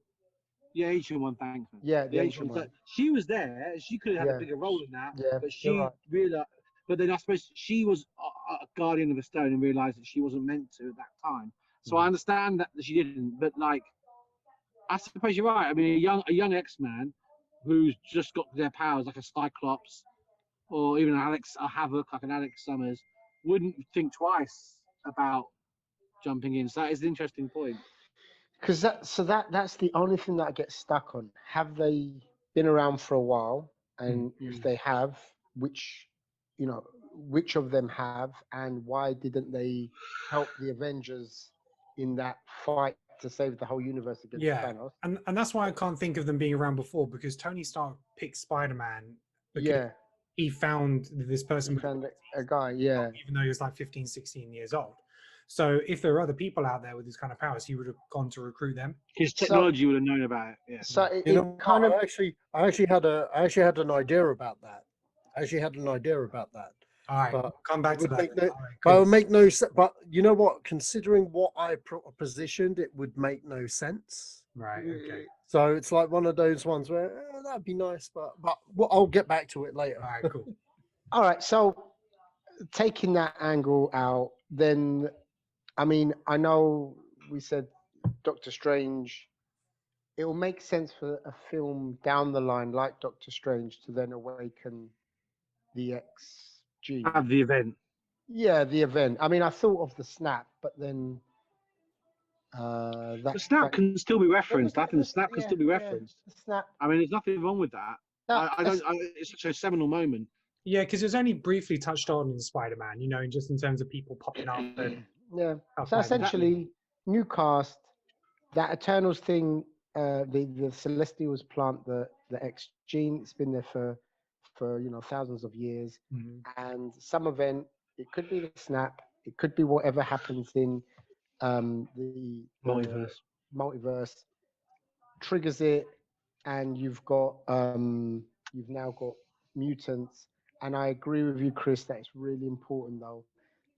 ancient one, thanks man. Yeah, the ancient one. So she was there. She could have had a bigger role in that, but she realized. But then I suppose she was a guardian of a stone and realized that she wasn't meant to at that time. So I understand that she didn't, but like, I suppose you're right. I mean, a young X-Man who's just got their powers, like a Cyclops, or even a Havoc, like an Alex Summers, wouldn't think twice about jumping in. So that is an interesting point. Because that's the only thing that I get stuck on. Have they been around for a while? And if they have, which of them have, and why didn't they help the Avengers in that fight to save the whole universe against Thanos? And that's why I can't think of them being around before, because Tony Stark picked Spider-Man because he found this person. He found a guy, even though he was like 15, 16 years old. So if there are other people out there with these kind of powers, he would have gone to recruit them. His technology would have known about it. Yeah. So I actually had an idea about that. All right, but come back to that. But it would make no sense. But you know what? Considering what I positioned, it would make no sense. Right. Okay. So it's like one of those ones where that'd be nice, but I'll get back to it later. All right. Cool. All right. So taking that angle out, then, I mean, I know we said Doctor Strange. It will make sense for a film down the line like Doctor Strange to then awaken the X gene. Have the event. Yeah, the event. I mean, I thought of the snap, but then the snap can still be referenced. I think the snap can still be referenced. Snap. I mean, there's nothing wrong with that. It's such a seminal moment. Yeah, because it was only briefly touched on in Spider-Man, just in terms of people popping up. And so essentially, new cast, that Eternals thing, the Celestials plant the X gene. It's been there for thousands of years, and some event. It could be the snap. It could be whatever happens in the multiverse triggers it, and you've now got mutants. And I agree with you, Chris, that it's really important though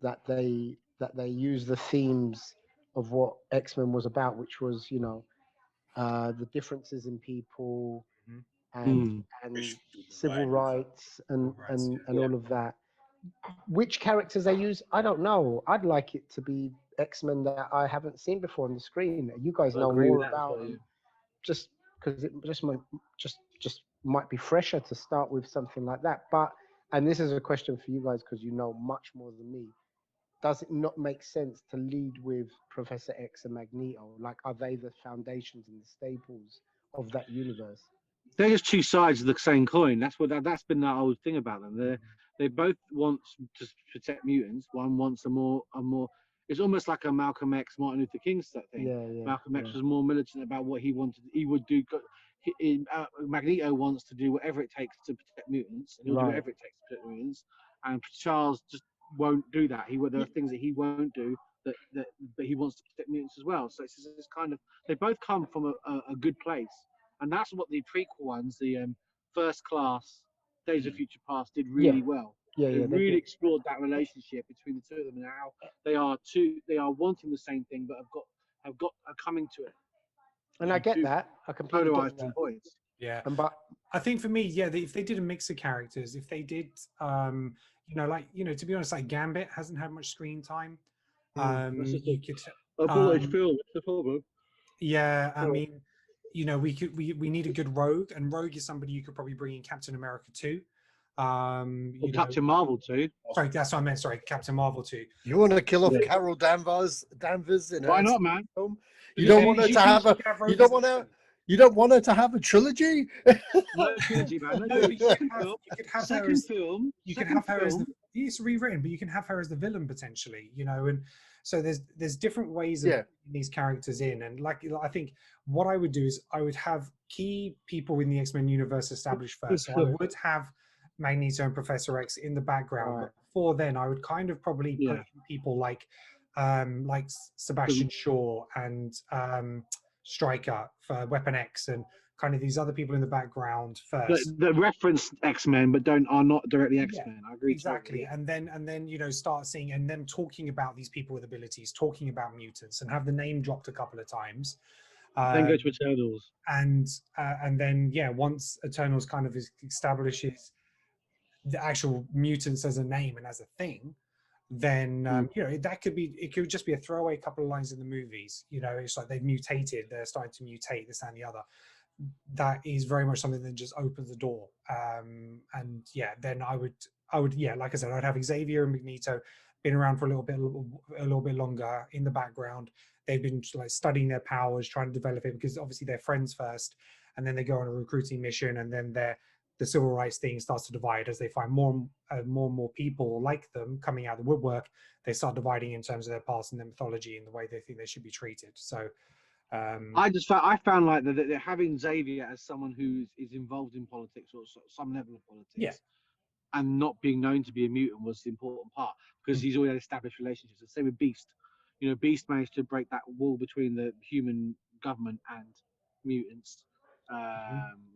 that they use the themes of what X-Men was about, which was the differences in people and civil rights and all of that. Which characters they use, I don't know. I'd like it to be X-Men that I haven't seen before on the screen. You guys know more about them, just because it just might be fresher to start with something like that. But, and this is a question for you guys because you know much more than me. Does it not make sense to lead with Professor X and Magneto? Like, are they the foundations and the staples of that universe? They're just two sides of the same coin. That's been the whole thing about them. They both want to protect mutants. One wants a more. It's almost like a Malcolm X, Martin Luther King thing. Malcolm X was more militant about what he wanted. He would do. Magneto wants to do whatever it takes to protect mutants, and he'll do whatever it takes to protect mutants. And Charles just won't do that. There are things that he won't do that he wants to protect mutants as well. So it's kind of, they both come from a good place, and that's what the prequel ones, the First Class, Days of Future Past, did really well. They really explored that relationship between the two of them and how they are wanting the same thing, but are coming to it. And I get that. I completely get that. Yeah. But I think for me, yeah, if they did a mix of characters, if they did, to be honest, like Gambit hasn't had much screen time. You could. film. It's the problem. Yeah, I mean, we need a good Rogue, and Rogue is somebody you could probably bring in Captain America 2. Captain Marvel 2. Sorry, that's what I meant. Sorry, Captain Marvel 2. You want to kill off Carol Danvers in Why her not, man? film? You don't want her to have a. You don't want her to have a trilogy. No trilogy, man. You could have her as film. You can have her as the. It's rewritten, but you can have her as the villain potentially. And so there's different ways of putting these characters in, and like I think what I would do is I would have key people in the X-Men universe established first. So I would have Magneto and Professor X in the background. But before then, I would kind of probably put in people like Sebastian Shaw and Stryker for Weapon X, and kind of these other people in the background first. The reference X-Men, but are not directly X-Men. I agree. Exactly. Totally. And then start seeing and them talking about these people with abilities, talking about mutants, and have the name dropped a couple of times. Then go to Eternals. And then once Eternals kind of establishes the actual mutants as a name and as a thing, then it could just be a throwaway couple of lines in the movies. It's like they've mutated, they're starting to mutate, this and the other. That is very much something that just opens the door. Then I would like I said, I'd have Xavier and Magneto been around for a little bit longer in the background. They've been like studying their powers, trying to develop it, because obviously they're friends first, and then they go on a recruiting mission, and then the civil rights thing starts to divide as they find more and more people like them coming out of the woodwork. They start dividing in terms of their past and their mythology and the way they think they should be treated. So I found like that having Xavier as someone who is involved in politics or some level of politics, and not being known to be a mutant was the important part, because he's already established relationships. The same with Beast. Beast managed to break that wall between the human government and mutants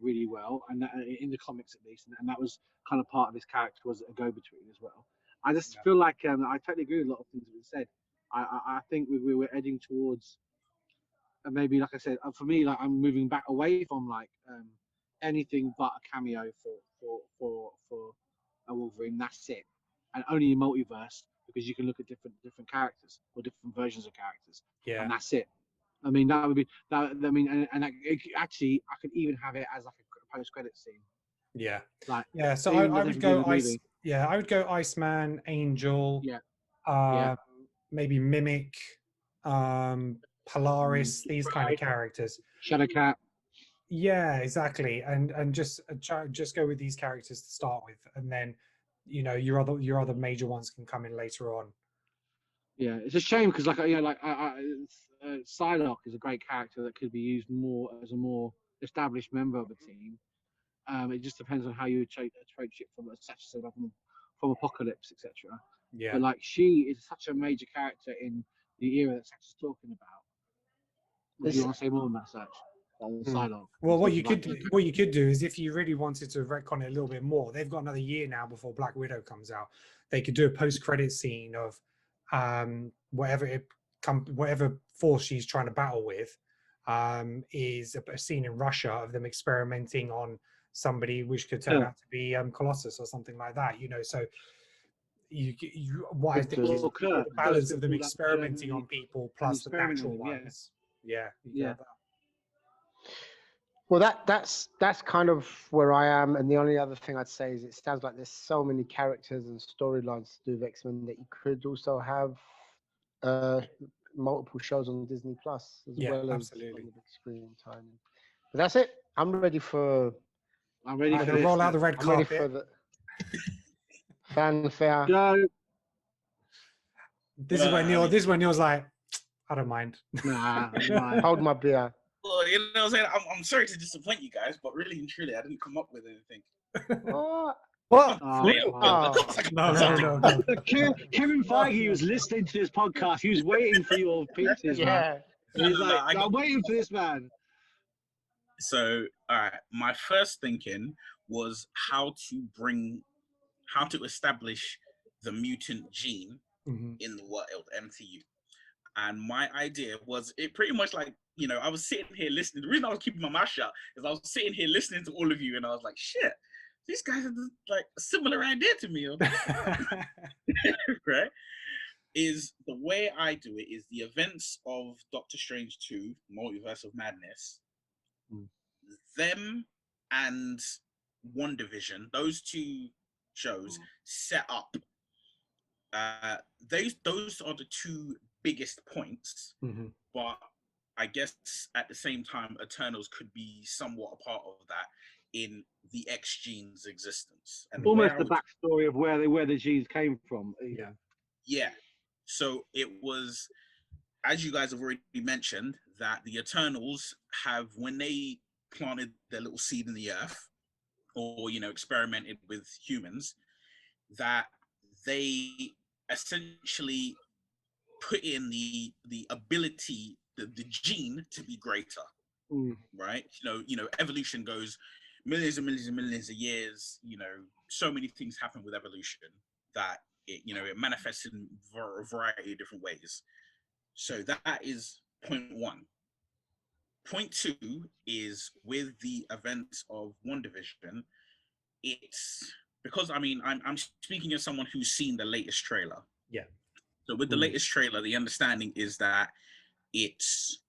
really well, and that, in the comics at least, and that was kind of part of his character, was a go-between as well. I just feel like I totally agree with a lot of things that we said. I think we were heading towards. And maybe, like I said, for me, like I'm moving back away from like anything but a cameo for a Wolverine. That's it, and only in Multiverse, because you can look at different characters or different versions of characters. And that's it. I mean, that would be that. I mean, actually, I could even have it as like a post-credit scene. So I would go I would go Iceman, Angel. Maybe Mimic. Polaris, these kind of characters. Shadowcat. Yeah, exactly, and just go with these characters to start with, and then your other major ones can come in later on. Yeah, it's a shame because Psylocke is a great character that could be used more as a more established member of a team. It just depends on how you approach it from Apocalypse, etc. But like, she is such a major character in the era that Satch is talking about. Do you want to say more on that, Satch? Psylocke. Well, what you could do is, if you really wanted to retcon it a little bit more, they've got another year now before Black Widow comes out. They could do a post-credit scene of whatever force she's trying to battle with is a scene in Russia of them experimenting on somebody, which could turn out to be Colossus or something like that. So what I think is the balance of them experimenting on people plus the natural ones. Well, that's kind of where I am, and the only other thing I'd say is it sounds like there's so many characters and storylines to do with X-Men that you could also have multiple shows on Disney Plus as well as on the big screen time. But that's it. I'm ready for roll out the red carpet. Ready for the fanfare. Go. This is when Neil's like, I don't mind. Nah, hold my beer. Well, I'm sorry to disappoint you guys, but really and truly, I didn't come up with anything. What? No. Kevin Feige was listening to this podcast. He was waiting for your pitches, man. He's like, I'm waiting for this, man. So, all right, my first thinking was how to establish the mutant gene in the world MCU. And my idea was, it pretty much like, you know, I was sitting here listening. The reason I was keeping my mouth shut is I was sitting here listening to all of you, and I was like, shit, these guys have like a similar idea to me. Right? Is the way I do it is the events of Doctor Strange 2, Multiverse of Madness, them and WandaVision, those two shows set up. Those are the two biggest points, but I guess at the same time, Eternals could be somewhat a part of that in the X genes' existence, and almost the backstory of where the genes came from. Yeah. So it was, as you guys have already mentioned, that the Eternals have, when they planted their little seed in the earth, or, you know, experimented with humans, that they essentially put in the ability, the gene to be greater, right? You know, evolution goes millions and millions and millions of years. You know, so many things happen with evolution that it manifests in a variety of different ways. So that is point one. Point two is with the events of WandaVision. It's because I'm speaking as someone who's seen the latest trailer. Yeah. So with the latest trailer, the understanding is that it's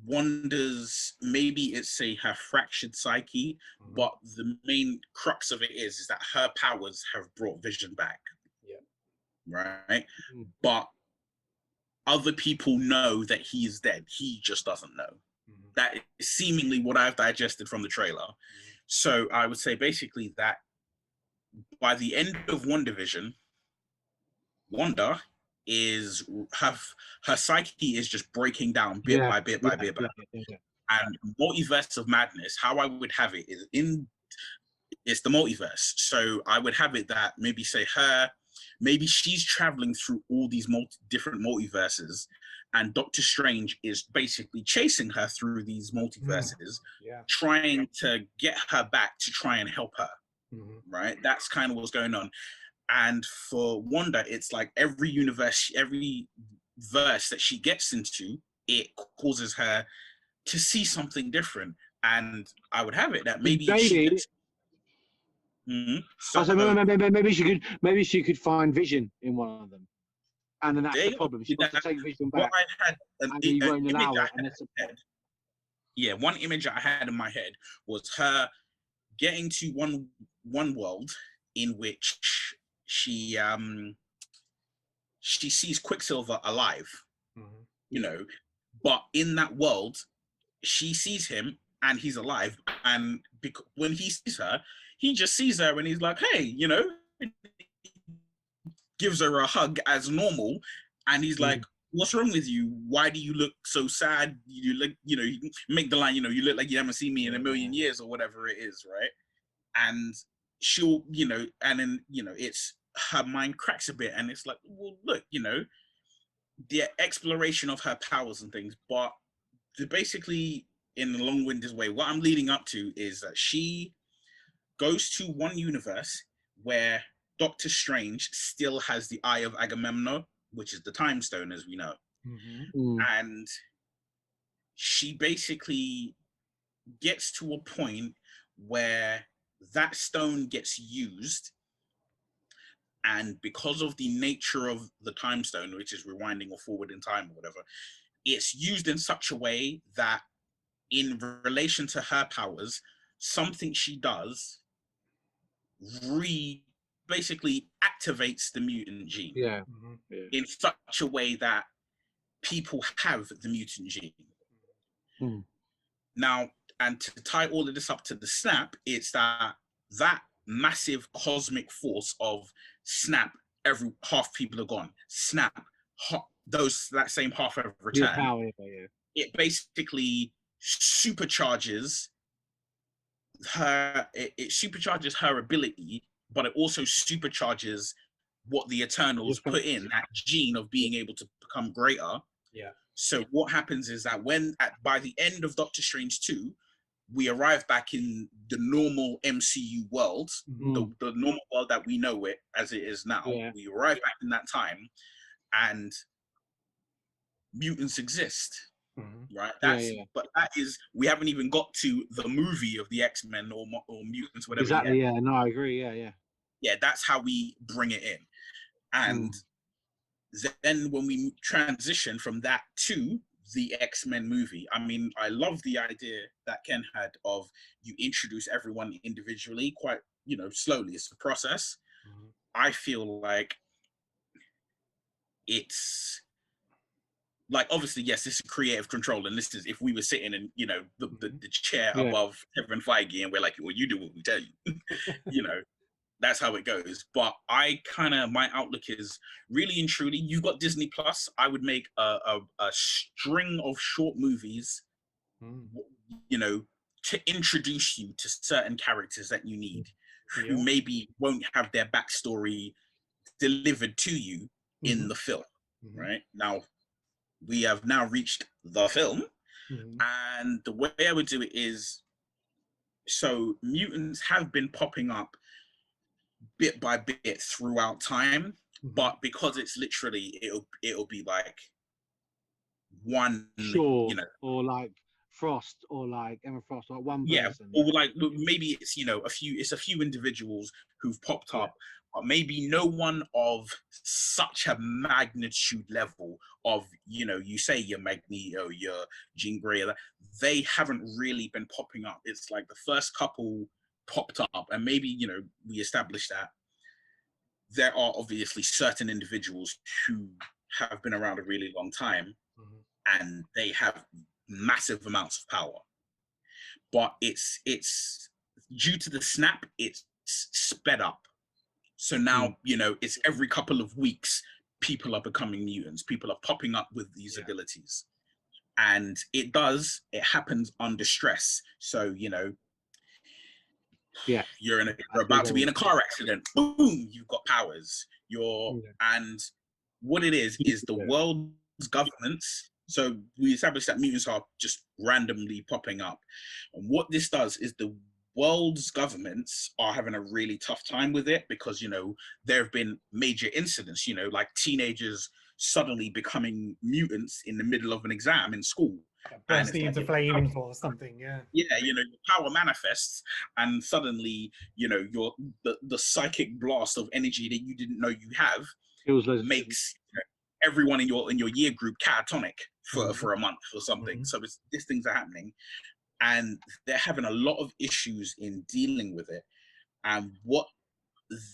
Wanda's, maybe it's her fractured psyche, but the main crux of it is that her powers have brought Vision back. Yeah. Right? But other people know that he is dead. He just doesn't know. That is seemingly what I've digested from the trailer. So I would say basically that by the end of WandaVision, Wanda is her psyche is just breaking down bit by bit by bit. And Multiverse of Madness, how I would have it is it's the multiverse. So I would have it that maybe she's traveling through all these different multiverses, and Doctor Strange is basically chasing her through these multiverses, trying to get her back to try and help her. Right? That's kind of what's going on. And for Wanda, it's like every verse that she gets into, it causes her to see something different. And I would have it that maybe maybe she could find Vision in one of them, and then that's the problem. She wants to take Vision back, and you won't allow it. One image I had in my head was her getting to one world in which she sees Quicksilver alive, you know, but in that world, she sees him and he's alive, and when he sees her, he just sees her and he's like, hey, you know, gives her a hug as normal, and he's like, what's wrong with you? Why do you look so sad? You look, you know, you make the line, you know, you look like you haven't seen me in a million years, or whatever it is, right? And she'll, you know, and then, you know, it's her mind cracks a bit, and it's like, well, look, you know, the exploration of her powers and things, but basically, in a long-winded way, what I'm leading up to is that she goes to one universe where Doctor Strange still has the Eye of Agamemnon, which is the Time Stone, as we know. And she basically gets to a point where that stone gets used, and because of the nature of the Time Stone, which is rewinding or forward in time or whatever, it's used in such a way that in relation to her powers, something she does basically activates the mutant gene in such a way that people have the mutant gene. Now, and to tie all of this up to the snap, it's that massive cosmic force of snap, every half people are gone, snap, that same half ever return. It basically supercharges her, it supercharges her ability, but it also supercharges what the Eternals put in, that gene of being able to become greater. So what happens is that by the end of Doctor Strange 2, we arrive back in the normal MCU world, the normal world that we know it as it is now. We arrive back in that time, and mutants exist. Mm-hmm. Right, but that is, we haven't even got to the movie of the X-Men or mutants, whatever. Exactly. Yeah. No, I agree. Yeah. That's how we bring it in, and then when we transition from that to the X-Men movie, I mean, I love the idea that Ken had of you introduce everyone individually, quite slowly. It's a process. I feel like it's like, obviously, yes, this is creative control, and this is if we were sitting in the chair above Kevin Feige, and we're like, well, you do what we tell you. That's how it goes. But my outlook is really and truly, you've got Disney Plus. I would make a string of short movies, to introduce you to certain characters that you need, who maybe won't have their backstory delivered to you in the film. Right now, we have now reached the film, and the way I would do it is, so mutants have been popping up bit by bit throughout time, but because it's literally it'll be like one, or like Frost, or like Emma Frost, or one person, or like maybe it's a few individuals who've popped up, but maybe no one of such a magnitude level of you say your Magneto, your Jean Grey, they haven't really been popping up. It's like the first couple popped up, and maybe we established that there are obviously certain individuals who have been around a really long time, and they have massive amounts of power, but it's due to the snap, it's sped up. So now it's every couple of weeks people are becoming mutants, people are popping up with these abilities, and it happens under stress. So you're about to be in a car accident, boom, you've got powers. And what it is the world's governments. So we established that mutants are just randomly popping up, and what this does is the world's governments are having a really tough time with it, because there have been major incidents, like teenagers suddenly becoming mutants in the middle of an exam in school, bursting into flames or something. Your power manifests, and suddenly your the psychic blast of energy that you didn't know you have makes everyone in your year group catatonic for a month or something. So these things are happening, and they're having a lot of issues in dealing with it. And what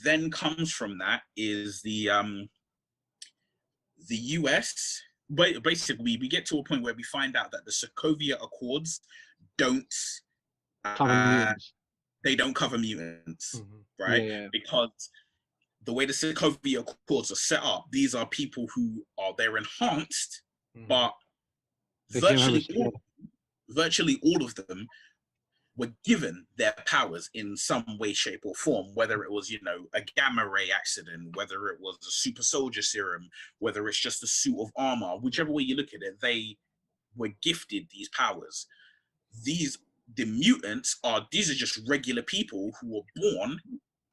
then comes from that is the US. But basically, we get to a point where we find out that the Sokovia Accords don't they don't cover mutants, right? Because the way the Sokovia Accords are set up, these are people who they're enhanced, but virtually all of them were given their powers in some way, shape, or form, whether it was, a gamma ray accident, whether it was a super soldier serum, whether it's just a suit of armor, whichever way you look at it, they were gifted these powers. The mutants these are just regular people who were born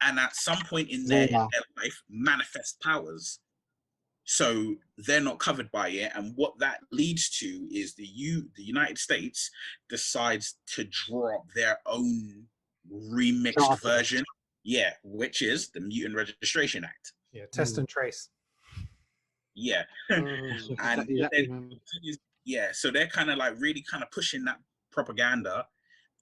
and at some point in their life manifest powers. So they're not covered by it, and what that leads to is the United States decides to drop their own remixed version, which is the Mutant Registration Act. Test and trace. And so they're kind of like really kind of pushing that propaganda,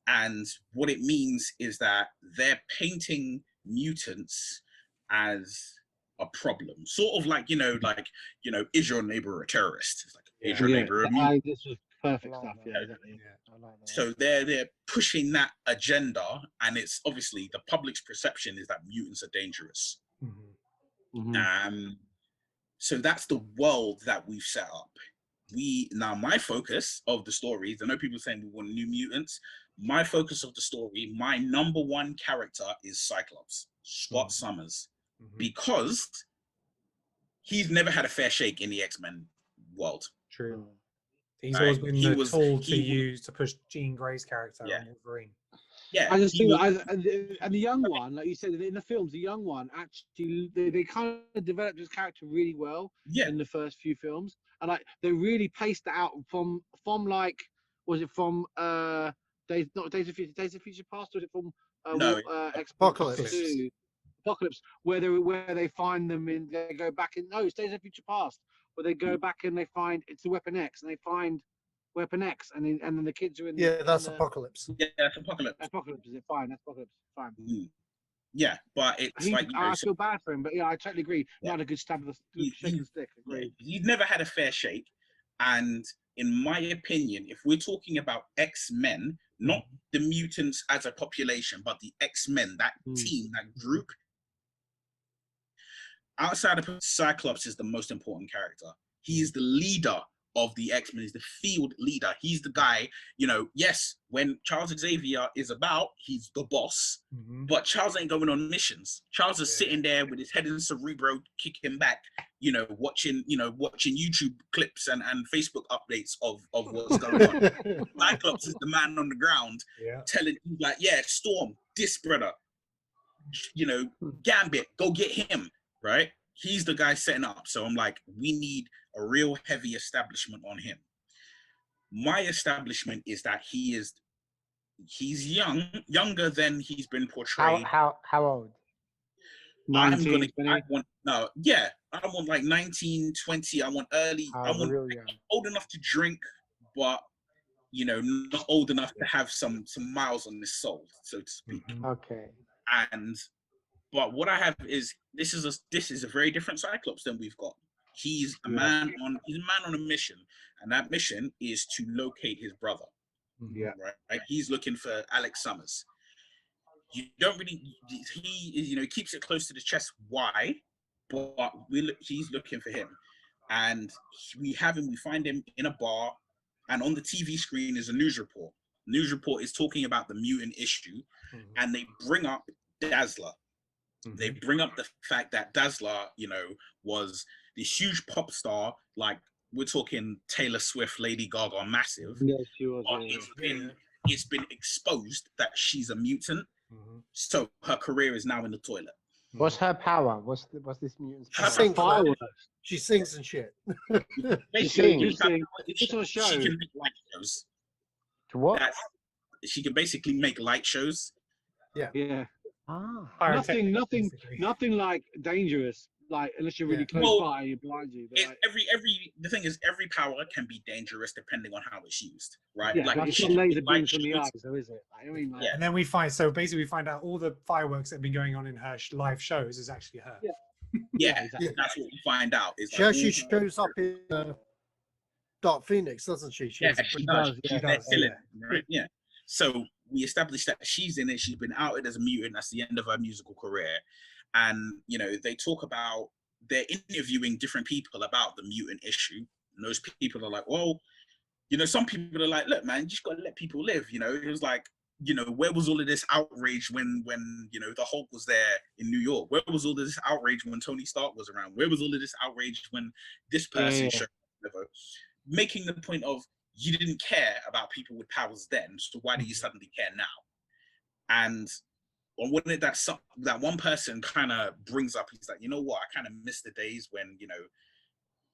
and what it means is that they're painting mutants as a problem, sort of like is your neighbor a terrorist? It's like, is your neighbor a mutant? This was perfect stuff. Exactly. So they're pushing that agenda, and it's obviously the public's perception is that mutants are dangerous. So that's the world that we've set up. Now my focus of the stories, I know people saying we want new mutants. My focus of the story, my number one character is Cyclops, Scott Summers, because he's never had a fair shake in the X-Men world. True. He's always been the tool to use to push Jean Grey's character on Wolverine. Yeah, I just he think, was- and the young one, like you said, in the films, the young one actually they kind of developed his character really well yeah, in the first few films, and like they really paced it out from like, was it from Days of Future Past, or was it from No, Apocalypse. 2, Apocalypse, where they find them in, they go back in, no, it's Days of Future Past, where they go back and they find it's the Weapon X, and they find Weapon X, and then the kids are in. Yeah, that's in the, Apocalypse. yeah, that's Apocalypse. Apocalypse, is it fine? That's Apocalypse, fine. Yeah, but it's like I feel bad for him, but yeah, I totally agree. Yeah. Not a good stab of the shaking stick. Agree. Yeah, he's never had a fair shake, and in my opinion, if we're talking about X-Men, not the mutants as a population, but the X-Men, that team, that group, outside of Cyclops is the most important character. He is the leader of the X-Men, he's the field leader. He's the guy, yes, when Charles Xavier is about, he's the boss, but Charles ain't going on missions. Charles is sitting there with his head in Cerebro, kicking back, watching YouTube clips and Facebook updates of what's going on. Cyclops is the man on the ground telling you, like, yeah, Storm, this brother, Gambit, go get him, right? He's the guy setting up. So I'm like, we need a real heavy establishment on him. My establishment is that he's younger than he's been portrayed. How old? 19, I want like 19, 20. I want early. I want old enough to drink, but not old enough to have some miles on his soul, so to speak. Okay. But what I have is this is a very different Cyclops than we've got. He's a man on a mission, and that mission is to locate his brother. Yeah. Right. He's looking for Alex Summers. You don't really. He keeps it close to the chest. Why? But he's looking for him, and we find him in a bar, and on the TV screen is a news report. News report is talking about the mutant issue, and they bring up Dazzler. They bring up the fact that Dazzler, was this huge pop star, like we're talking Taylor Swift, Lady Gaga, massive. Yeah, she was. It's been exposed that she's a mutant, so her career is now in the toilet. What's her power? What's this mutant's power? She sings and shit. Basically, It's on a show. She can make light shows. To what? She can basically make light shows. Yeah. Basically. Nothing like dangerous. Like unless you're really close by, you're blind you. But the thing is, every power can be dangerous depending on how it's used, right? Yeah, like it's not laser beams from the eyes, though, is it? And then we find out all the fireworks that have been going on in her live shows is actually her. Yeah, exactly. That's what we find out. Is she actually shows up in Dark Phoenix, doesn't she? She does. Right? Yeah. So we established that she's in it. She's been outed as a mutant. That's the end of her musical career. And, they talk about, they're interviewing different people about the mutant issue. And those people are like, well, some people are like, look, man, you just got to let people live. It was like, where was all of this outrage when the Hulk was there in New York? Where was all of this outrage when Tony Stark was around? Where was all of this outrage when this person showed up? Making the point of, you didn't care about people with powers then, so why do you suddenly care now? And when that one person kind of brings up, he's like, you know what, I kind of miss the days when,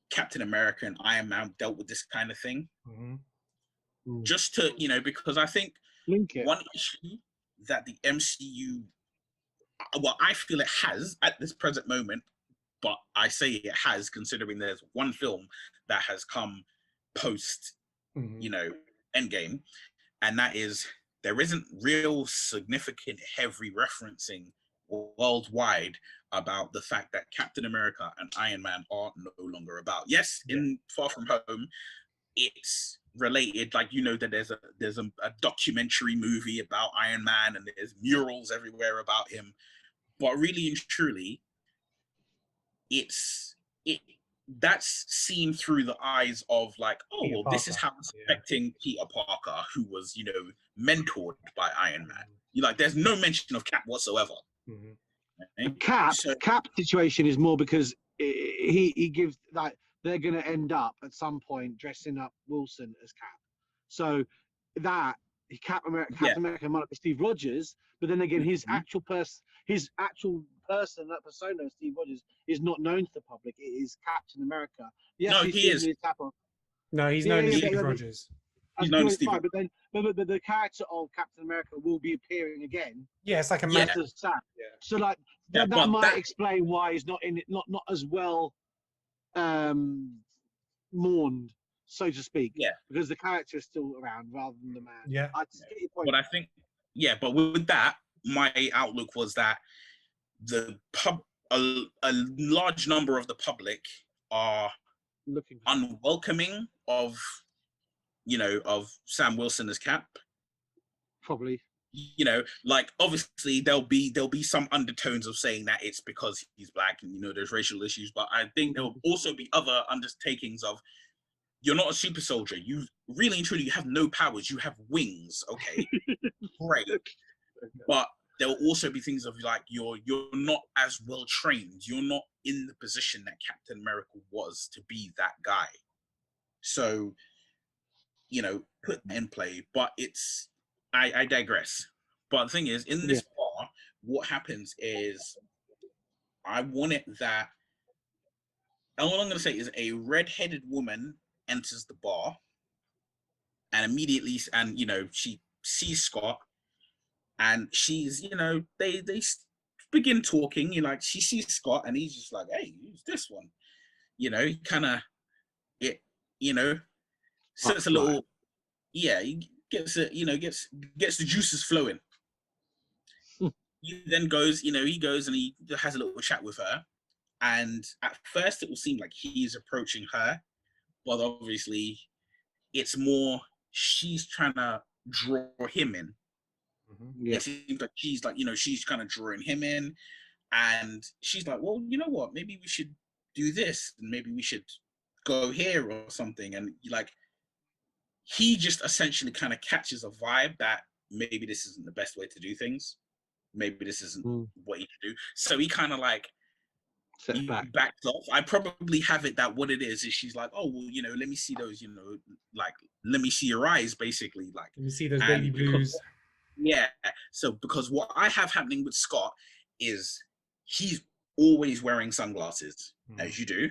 Captain America and Iron Man dealt with this kind of thing. Just to, because I think one issue that the MCU, I feel it has at this present moment, but I say it has considering there's one film that has come post Endgame, and that is there isn't real significant heavy referencing worldwide about the fact that Captain America and Iron Man are no longer about. Yes, in Far From Home, it's related, like that there's a documentary movie about Iron Man and there's murals everywhere about him, but really and truly, that's seen through the eyes of like, oh, well, this is how it's affecting Peter Parker, who was, mentored by Iron Man. There's no mention of Cap whatsoever. Cap situation is more because he gives, like, they're going to end up at some point dressing up Wilson as Cap. So that Captain America might be Steve Rogers, but then again, his actual person, that persona of Steve Rogers, is not known to the public. It is Captain America. Yes, no, he is. No, he's known as Steve Rogers. He's known as Steve Rogers. But the character of Captain America will be appearing again. Yeah, it's like a man. So like that might explain why he's not in it, not as well mourned, so to speak. Yeah, because the character is still around rather than the man. Yeah, I just get your point. But I think, but with that, my outlook was that a large number of the public are unwelcoming of Sam Wilson as Cap. Probably. Like obviously there'll be some undertones of saying that it's because he's black and there's racial issues, but I think there'll also be other undertakings of you're not a super soldier. You really and truly you have no powers. You have wings. Okay, great. But there will also be things of like you're not as well trained. You're not in the position that Captain America was to be that guy. So, put that in play. But I digress. But the thing is, in this bar, what happens is I want it that all I'm going to say is a red-headed woman enters the bar and immediately, she sees Scott and she's, they begin talking, she sees Scott and he's just like, hey, who's this one? He kind of, sets a little, he gets it, gets the juices flowing. He then goes, he goes and he has a little chat with her. And at first it will seem like he's approaching her, but obviously it's more she's trying to draw him in. It seems like she's like, she's kind of drawing him in, and she's like, well, you know what, maybe we should do this and maybe we should go here or something. And like he just essentially kind of catches a vibe that maybe this isn't the best way to do things. Maybe this isn't what he should do. So he kind of like backed off. I probably have it that what it is she's like, oh, well, let me see those, like, let me see your eyes, basically. Like, let me see those baby blues. So because what I have happening with Scott is he's always wearing sunglasses, as you do.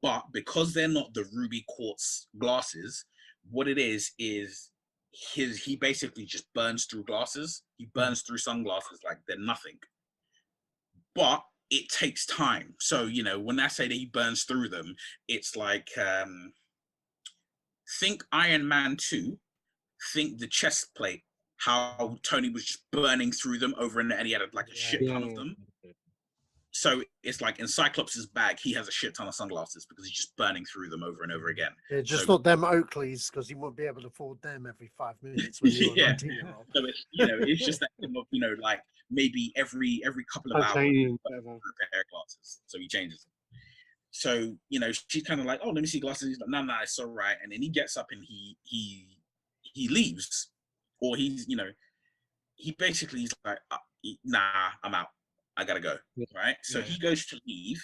But because they're not the ruby quartz glasses, what it is he basically just burns through glasses. He burns through sunglasses like they're nothing. But it takes time. So, when I say that he burns through them, it's like, think Iron Man 2, think the chest plate, how Tony was just burning through them over and he had like a shit ton of them. So it's like in Cyclops' bag, he has a shit ton of sunglasses because he's just burning through them over and over again. Yeah, just not them Oakleys, because he won't be able to afford them every 5 minutes when you're a 19-year-old. So it's, it's just that thing of, like maybe every couple of hours, a pair of glasses. So he changes them. So, she's kind of like, oh, let me see glasses. He's like, no, it's all right. And then he gets up and he leaves, or he's, he basically is like, nah, I'm out. I gotta go, right? So he goes to leave,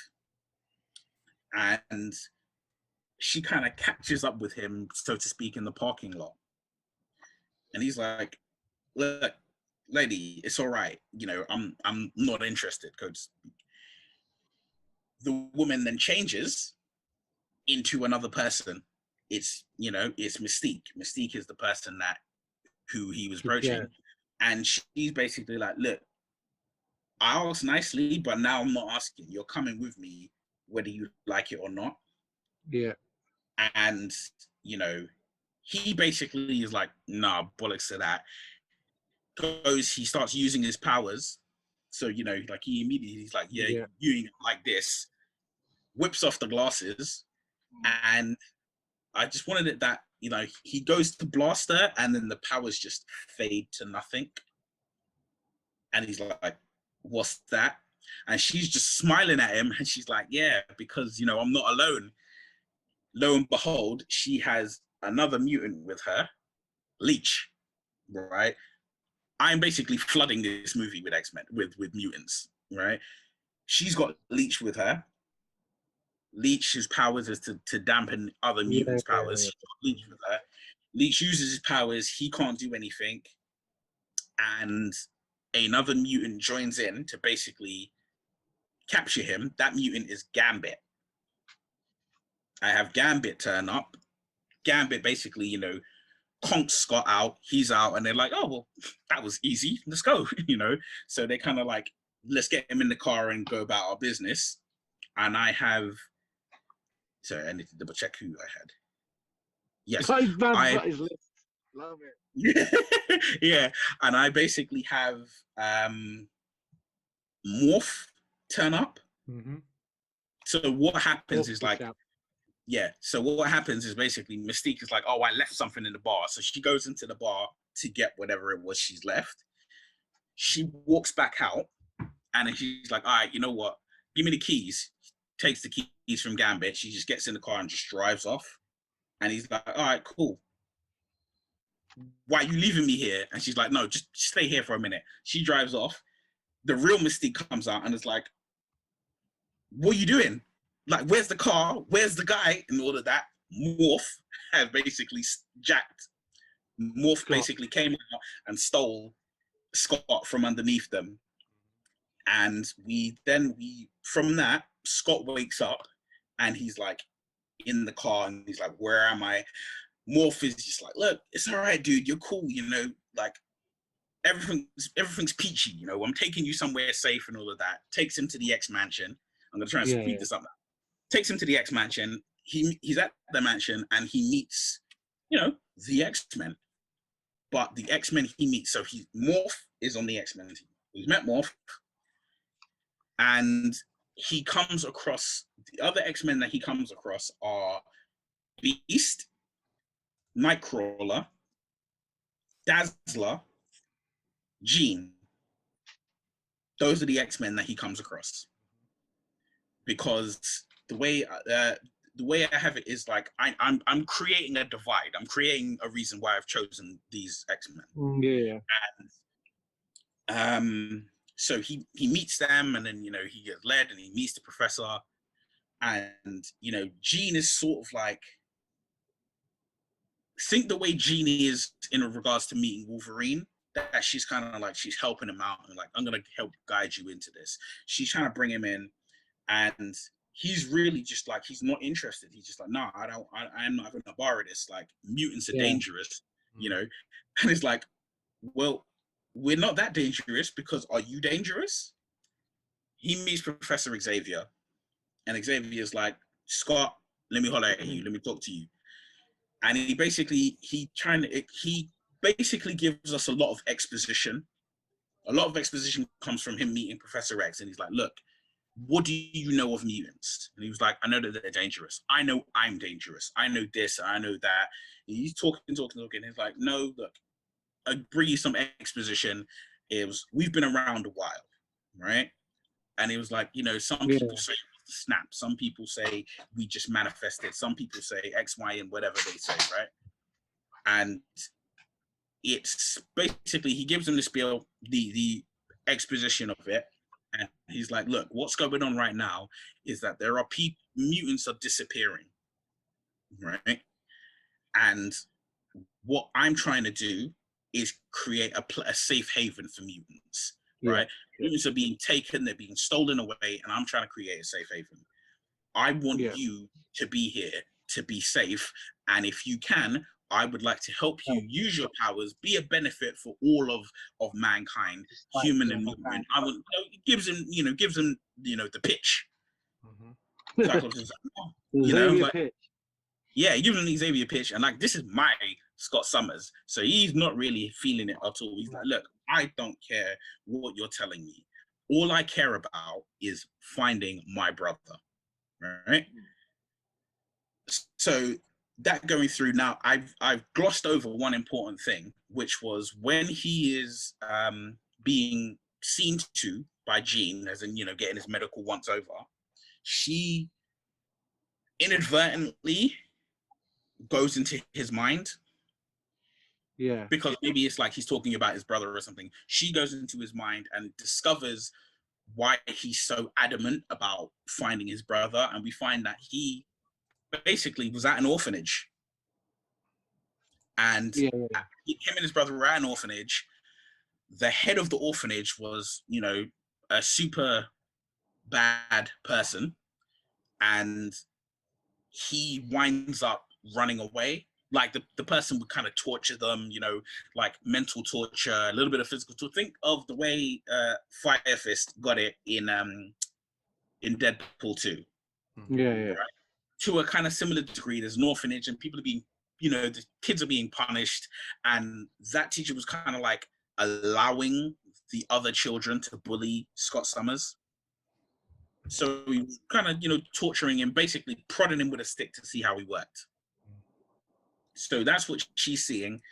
and she kind of catches up with him, so to speak, in the parking lot. And he's like, look, lady, it's all right. I'm not interested, so to speak. The woman then changes into another person. It's, it's Mystique. Mystique is the person who he was broaching. And she's basically like, look, I asked nicely, but now I'm not asking. You're coming with me, whether you like it or not. Yeah. And, he basically is like, nah, bollocks to that. He starts using his powers. So, like he immediately, he's like, you ain't like this. Whips off the glasses. And I just wanted it that, he goes to blast her and then the powers just fade to nothing. And he's like, what's that? And she's just smiling at him and she's like, yeah, because I'm not alone. Lo and behold, she has another mutant with her, Leech, right? I'm basically flooding this movie with X-Men, with mutants, right? She's got Leech with her. Leech's powers is to dampen other mutants' powers. She's got Leech with her. Leech uses his powers, he can't do anything, and another mutant joins in to basically capture him. That mutant is Gambit. I have Gambit turn up. Gambit basically, you know, conks Scott out, he's out, and they're like, oh, well, that was easy, let's go, you know? So they kind of like, let's get him in the car and go about our business. And I have, sorry, I need to double check who I had. Yes. His list. Love it. Yeah, and I basically have Morph turn up. So what happens is like, so what happens is basically Mystique is like, oh, I left something in the bar. So she goes into the bar to get whatever it was she's left. She walks back out and then she's like, all right, you know what? Give me the keys. Takes the keys from Gambit. She just gets in the car and just drives off. And he's like, all right, cool. Why are you leaving me here? And she's like, no, just stay here for a minute. She drives off. The real Mystique comes out and is like, what are you doing? Like, where's the car? Where's the guy? And all of that. Morph has basically jacked. Morph basically came out and stole Scott from underneath them. And from that, Scott wakes up and he's like in the car and he's like, where am I? Morph is just like, look, it's all right, dude, you're cool, you know, like everything's peachy, you know, I'm taking you somewhere safe and all of that. Takes him to the X mansion. I'm gonna try and speed this up now. Takes him to the X mansion. He's at the mansion and he meets, you know, the X-Men. But the X-Men he meets, so Morph is on the X-Men team. He's met Morph, and he comes across the other X-Men that he comes across are Beast, Nightcrawler, Dazzler, Jean. Those are the X-Men that he comes across. Because the way I have it is like I'm creating a divide. I'm creating a reason why I've chosen these X-Men. Yeah. And so he meets them, and then, you know, he gets led and he meets the professor, and, you know, Jean is sort of like, think the way Jean is in regards to meeting Wolverine, that she's kind of like, she's helping him out and like, I'm gonna help guide you into this. She's trying to bring him in, and he's really just like, he's not interested. He's just like, no, I'm not having a bar of this. Like, mutants are dangerous, you know? And it's like, well, we're not that dangerous, because are you dangerous? He meets Professor Xavier, and Xavier's like, Scott, let me holler at you, let me talk to you. And he basically gives us a lot of exposition. A lot of exposition comes from him meeting Professor X, and he's like, look, what do you know of mutants? And he was like, I know that they're dangerous. I know I'm dangerous. I know this, I know that. And he's talking. He's like, no, look, I bring you some exposition. We've been around a while, right? And he was like, you know, some people say snap, some people say we just manifested, some people say X, Y, and whatever they say, right? And it's basically, he gives them the spiel, the exposition of it, and he's like, look, what's going on right now is that there are mutants are disappearing, right? And what I'm trying to do is create a safe haven for mutants, right? Mutants are being taken, they're being stolen away, and I'm trying to create a safe haven. I want you to be here to be safe, and if you can, I would like to help you use your powers, be a benefit for all of mankind, human and mutant. It gives him, the pitch. Cyclops is like, pitch. Yeah, he gives him the Xavier pitch, and like, this is my Scott Summers, so he's not really feeling it at all. He's like, look, I don't care what you're telling me. All I care about is finding my brother, right? So that going through now, I've glossed over one important thing, which was when he is being seen to by Jean, as in, getting his medical once over, she inadvertently goes into his mind. Yeah. Because maybe it's like he's talking about his brother or something. She goes into his mind and discovers why he's so adamant about finding his brother. And we find that he basically was at an orphanage. And him and his brother were at an orphanage. The head of the orphanage was, you know, a super bad person, and he winds up running away. Like the person would kind of torture them, you know, like mental torture, a little bit of physical torture. Think of the way Fire Fist got it in Deadpool 2. Right? To a kind of similar degree. There's an orphanage and people are being, you know, the kids are being punished, and that teacher was kind of like allowing the other children to bully Scott Summers. So he was kind of, you know, torturing him, basically prodding him with a stick to see how he worked. So that's what she's seeing.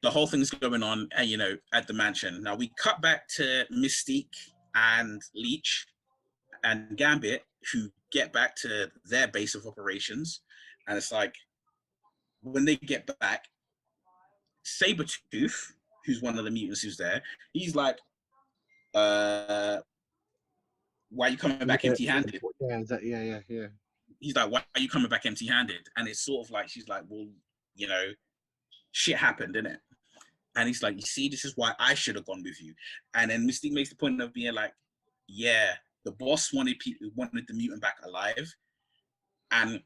The whole thing's going on, and you know, at the mansion. Now we cut back to Mystique and Leech and Gambit, who get back to their base of operations, and it's like when they get back, Sabretooth, who's one of the mutants who's there, he's like, why are you coming back empty-handed? Yeah. He's like, why are you coming back empty-handed? And it's sort of like, she's like, well, you know, shit happened, innit? And he's like, you see, this is why I should have gone with you. And then Mystique makes the point of being like, yeah, the boss wanted the mutant back alive. And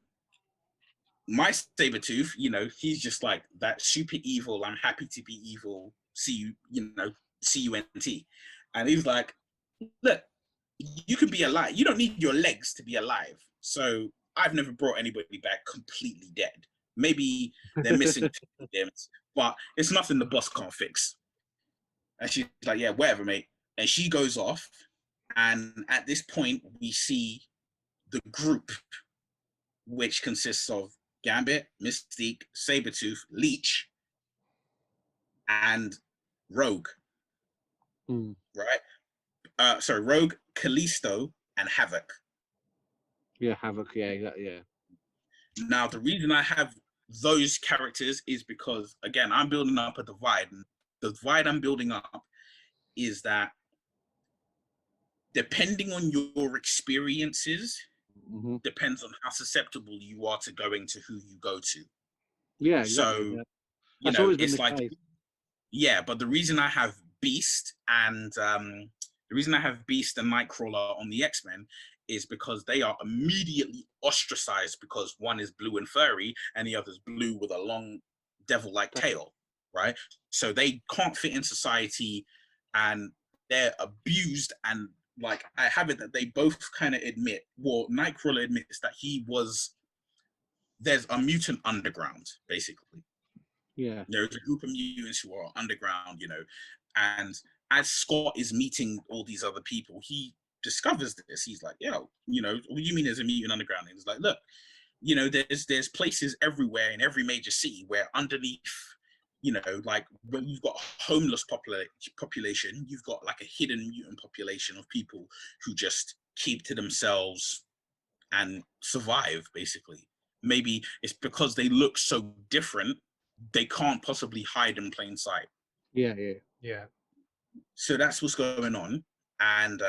my Sabretooth, you know, he's just like that super evil, I'm happy to be evil, C-U-N-T. And he's like, look, you could be alive. You don't need your legs to be alive. So I've never brought anybody back completely dead. Maybe they're missing limbs, but it's nothing the boss can't fix. And she's like, yeah, whatever, mate. And she goes off. And at this point, we see the group, which consists of Gambit, Mystique, Sabretooth, Leech, and Rogue. Right? Rogue, Callisto, and Havoc. Yeah, Havoc, yeah. Now, the reason I have those characters is because, again, I'm building up a divide. And the divide I'm building up is that depending on your experiences, depends on how susceptible you are to going to who you go to. Yeah, exactly. So, That's you know, always been it's the like, case. yeah, but the reason I have Beast and Nightcrawler on the X-Men is because they are immediately ostracized because one is blue and furry and the other's blue with a long devil-like tail, right? So they can't fit in society and they're abused. And like, I have it that they both kind of admit, well, Nightcrawler admits that there's a mutant underground, basically. Yeah. There's a group of mutants who are underground, you know, and as Scott is meeting all these other people, he discovers this. He's like, yo, you know, what do you mean there's a mutant underground? And he's like, look, you know, there's places everywhere in every major city where underneath, you know, like when you've got a homeless population, you've got like a hidden mutant population of people who just keep to themselves and survive, basically. Maybe it's because they look so different, they can't possibly hide in plain sight. Yeah. So that's what's going on. And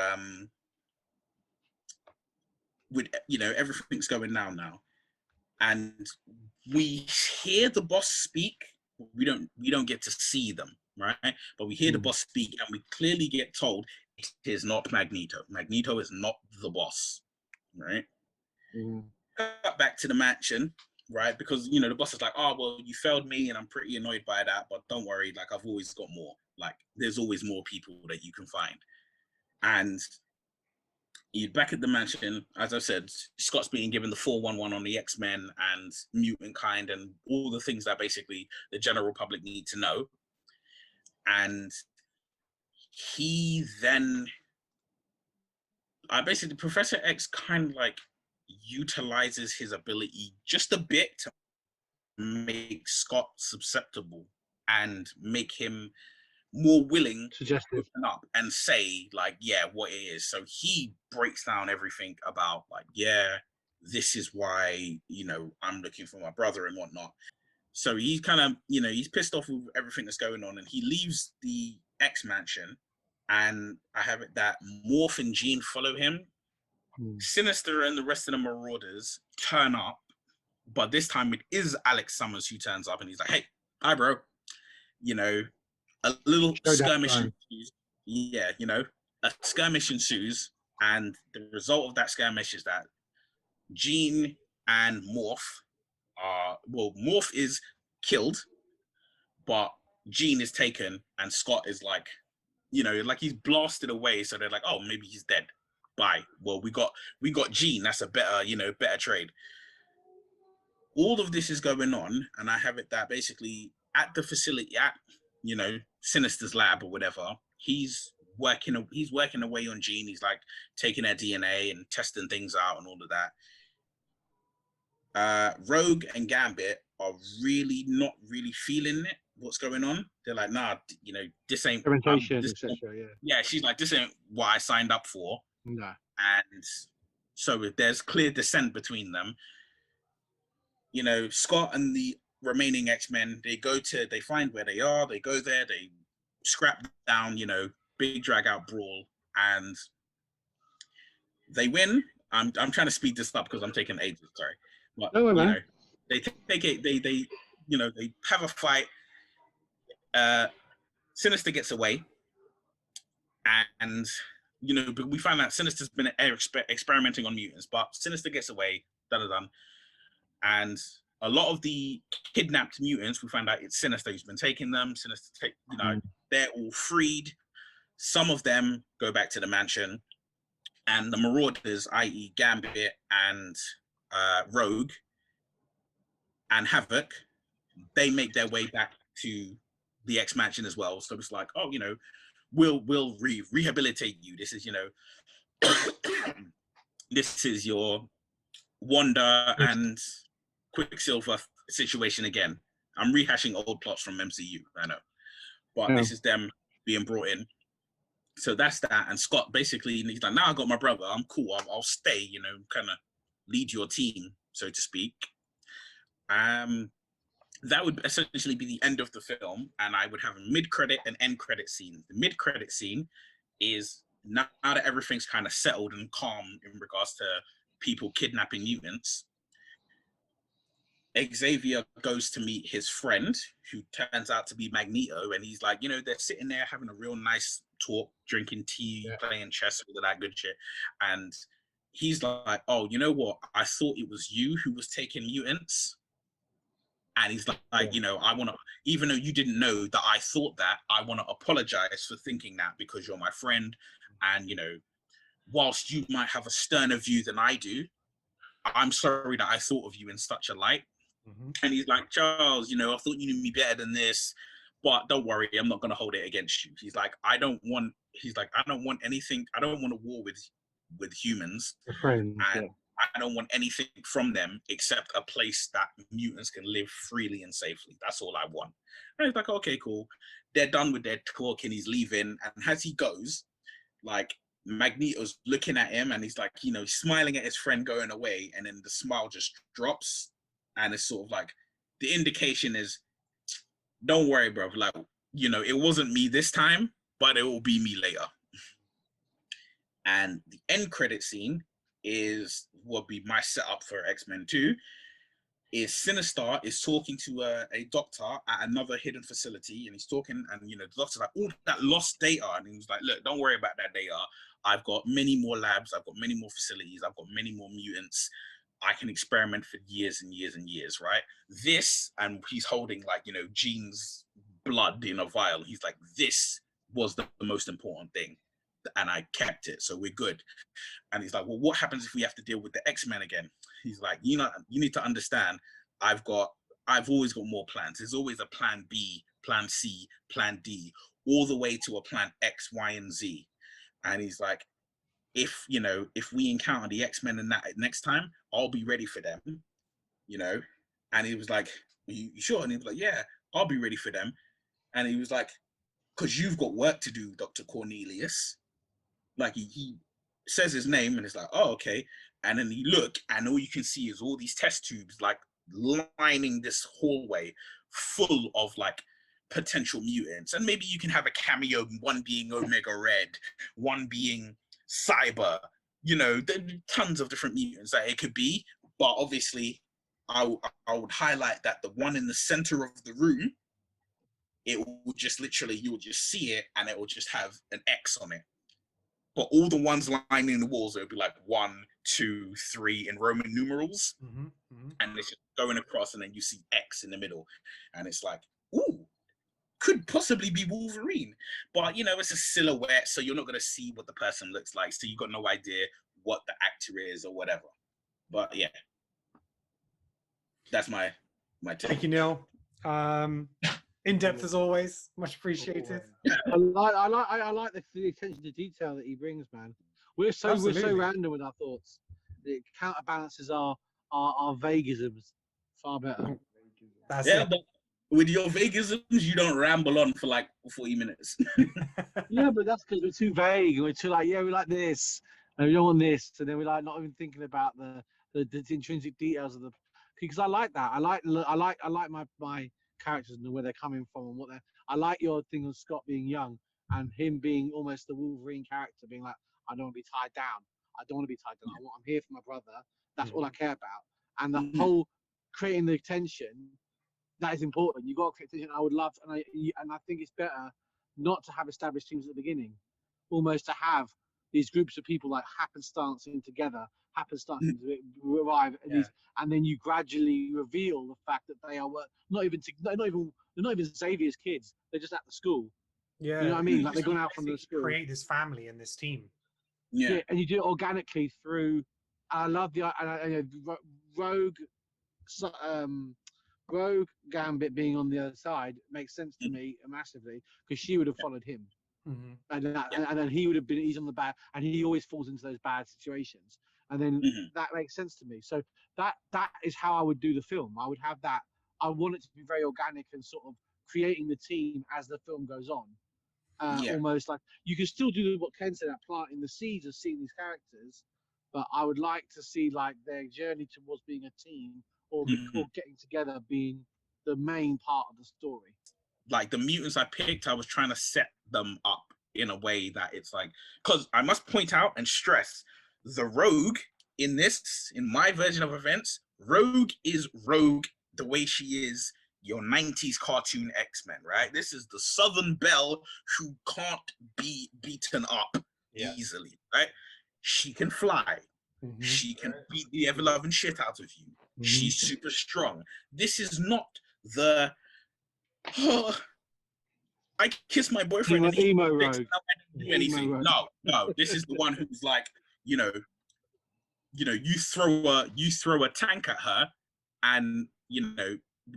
with, you know, everything's going down now. And we hear the boss speak. We don't get to see them, right? But we hear the boss speak, and we clearly get told it is not Magneto. Magneto is not the boss, right? Cut back to the mansion, right? Because, you know, the boss is like, oh, well, you failed me and I'm pretty annoyed by that, but don't worry, like, I've always got more. Like, there's always more people that you can find. And you're back at the mansion. As I said, Scott's being given the 411 on the X-Men and mutant kind and all the things that basically the general public need to know. And he then, basically, Professor X kind of like utilizes his ability just a bit to make Scott susceptible and make him more willing to open up and say, like, yeah, what it is. So he breaks down everything about, like, yeah, this is why, you know, I'm looking for my brother and whatnot. So he's kind of, you know, he's pissed off with everything that's going on, and he leaves the X Mansion, and I have it that Morph and Jean follow him. Sinister and the rest of the Marauders turn up, but this time it is Alex Summers who turns up, and he's like, hey, hi, bro. You know, a little skirmish ensues. Yeah, you know, a skirmish ensues, and the result of that skirmish is that Jean and Morph are, well, Morph is killed, but Jean is taken, and Scott is like, you know, like he's blasted away. So they're like, oh, maybe he's dead. Bye. Well, we got Jean. That's a better, you know, better trade. All of this is going on, and I have it that basically at the facility, at, you know, Sinister's lab or whatever, he's working away on Jean. He's like taking her DNA and testing things out and all of that. Rogue and Gambit are really not really feeling it. What's going on? They're like, nah, you know, this ain't etc. Yeah, she's like, this ain't what I signed up for. No. And so there's clear dissent between them. You know, Scott and the remaining X-Men, they find where they are, they go there, they scrap down, you know, big drag out brawl, and they win. I'm trying to speed this up because I'm taking ages, sorry. But you know, they take it, they you know, they have a fight. Sinister gets away, and you know, but we find out Sinister's been experimenting on mutants, but Sinister gets away, and a lot of the kidnapped mutants, we find out it's Sinister who's been taking them. You know, they're all freed. Some of them go back to the mansion, and the Marauders, i.e., Gambit and Rogue and Havoc, they make their way back to the X Mansion as well. So it's like, oh, you know, we'll rehabilitate you. This is, you know, this is your Wanda and Quicksilver situation again. I'm rehashing old plots from MCU, I know, but this is them being brought in. So that's that. And Scott basically, he's like, now I got my brother, I'm cool, I'll stay, you know, kind of lead your team, so to speak. That would essentially be the end of the film, and I would have a mid-credit and end-credit scene. The mid-credit scene is now that everything's kind of settled and calm in regards to people kidnapping mutants. Xavier goes to meet his friend, who turns out to be Magneto, and he's like, you know, they're sitting there having a real nice talk, drinking tea, playing chess, all of that good shit. And he's like, oh, you know what? I thought it was you who was taking mutants. And he's like, you know, I want to, even though you didn't know that I thought that, I want to apologize for thinking that because you're my friend. And, you know, whilst you might have a sterner view than I do, I'm sorry that I thought of you in such a light. And he's like, Charles, you know, I thought you knew me better than this, but don't worry, I'm not going to hold it against you. He's like, I don't want anything. I don't want a war with humans. Friends, and I don't want anything from them except a place that mutants can live freely and safely. That's all I want. And he's like, okay, cool. They're done with their talk and he's leaving. And as he goes, like, Magneto's looking at him and he's like, you know, smiling at his friend going away. And then the smile just drops. And it's sort of like, the indication is, don't worry, bro. Like, you know, it wasn't me this time, but it will be me later. And the end credit scene would be my setup for X-Men 2, is Sinister is talking to a doctor at another hidden facility, and he's talking, and you know, the doctor's like, all that lost data, and he's like, look, don't worry about that data. I've got many more labs, I've got many more facilities, I've got many more mutants. I can experiment for years and years and years, right? This, and he's holding, like, you know, Jean's blood in a vial. He's like, this was the most important thing, and I kept it, so we're good. And he's like, well, what happens if we have to deal with the X-Men again? He's like, you know, you need to understand, I've always got more plans. There's always a plan B, plan C, plan D, all the way to a plan X, Y, and Z. And he's like, if we encounter the X-Men in that next time, I'll be ready for them, you know? And he was like, you sure? And he was like, yeah, I'll be ready for them. And he was like, because you've got work to do, Dr. Cornelius. Like, he says his name and it's like, oh, okay. And then you look and all you can see is all these test tubes, like, lining this hallway full of, like, potential mutants. And maybe you can have a cameo, one being Omega Red, one being Cyber, you know, there are tons of different mutants that it could be. But obviously, I would highlight that the one in the center of the room it will just literally, you will just see it and it will just have an X on it. But all the ones lining the walls, it would be like 1, 2, 3 in Roman numerals. And it's just going across, and then you see X in the middle. And it's like, ooh, could possibly be Wolverine. But, you know, it's a silhouette, so you're not going to see what the person looks like. So you've got no idea what the actor is or whatever. But yeah, that's my take. Thank you, Neil. In depth as always, much appreciated. I like the attention to detail that he brings, man. We're so random with our thoughts. It counterbalances our vagisms far better. That's it. But with your vagisms, you don't ramble on for like 40 minutes. Yeah, but that's because we're too vague. We're too like, yeah, we like this, and we don't want this, and then we're like not even thinking about the intrinsic details of the. Because I like that. I like my characters and where they're coming from and what they're. I like your thing of Scott being young and him being almost the Wolverine character, being like, I don't want to be tied down. I don't want to be tied down. I'm here for my brother. That's all I care about. And the whole creating the tension, that is important. You got to create tension. I would love, and I think it's better not to have established teams at the beginning, almost to have these groups of people like happenstancing together, happenstancing to arrive, and then you gradually reveal the fact that they are not even Xavier's kids. They're just at the school. Yeah, you know what I mean. Like they're going out from the school. Create this family and this team. Yeah, and you do it organically through. I love the Rogue Gambit being on the other side makes sense to me massively because she would have followed him. And then he would have been, he's on the bad, and he always falls into those bad situations. And then that makes sense to me. So that is how I would do the film. I would have that. I want it to be very organic and sort of creating the team as the film goes on. Almost like you can still do what Ken said, planting the seeds of seeing these characters, but I would like to see like their journey towards being a team or getting together being the main part of the story. Like the mutants I picked, I was trying to set them up in a way that it's like, because I must point out and stress the Rogue in my version of events, Rogue is Rogue the way she is your 90s cartoon X-Men, right? This is the Southern Belle who can't be beaten up easily, right? She can fly. She can beat the ever-loving shit out of you. She's super strong. This is not the I kiss my boyfriend and emo Rogue. I didn't do anything. No, this is the one who's like, you throw a tank at her, and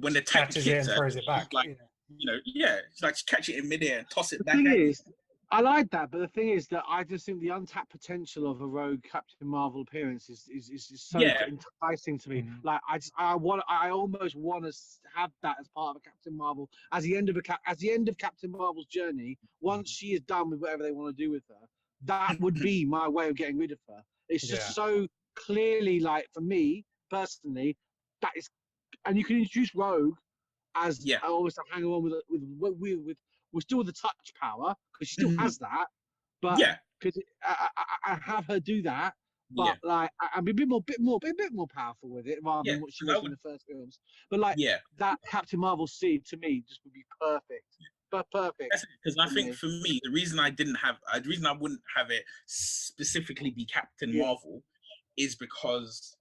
when the tank hits her, throws it back. Like, it's like catch it in midair and toss it back. The thing is, I like that, but the thing is that I just think the untapped potential of a Rogue Captain Marvel appearance is so enticing to me. Like I almost want to have that as part of a Captain Marvel as the end of Captain Marvel's journey. Once she is done with whatever they want to do with her, that would be my way of getting rid of her. It's just so clearly, like for me personally, that is, and you can introduce Rogue as almost a hang on with we're still with the touch power because she still has that, but because I have her do that, but like I'm a bit more powerful with it rather than what she was in the first films. But like that Captain Marvel seed to me just would be perfect. But perfect. Because I think for me, the reason I wouldn't have it specifically be Captain Marvel is because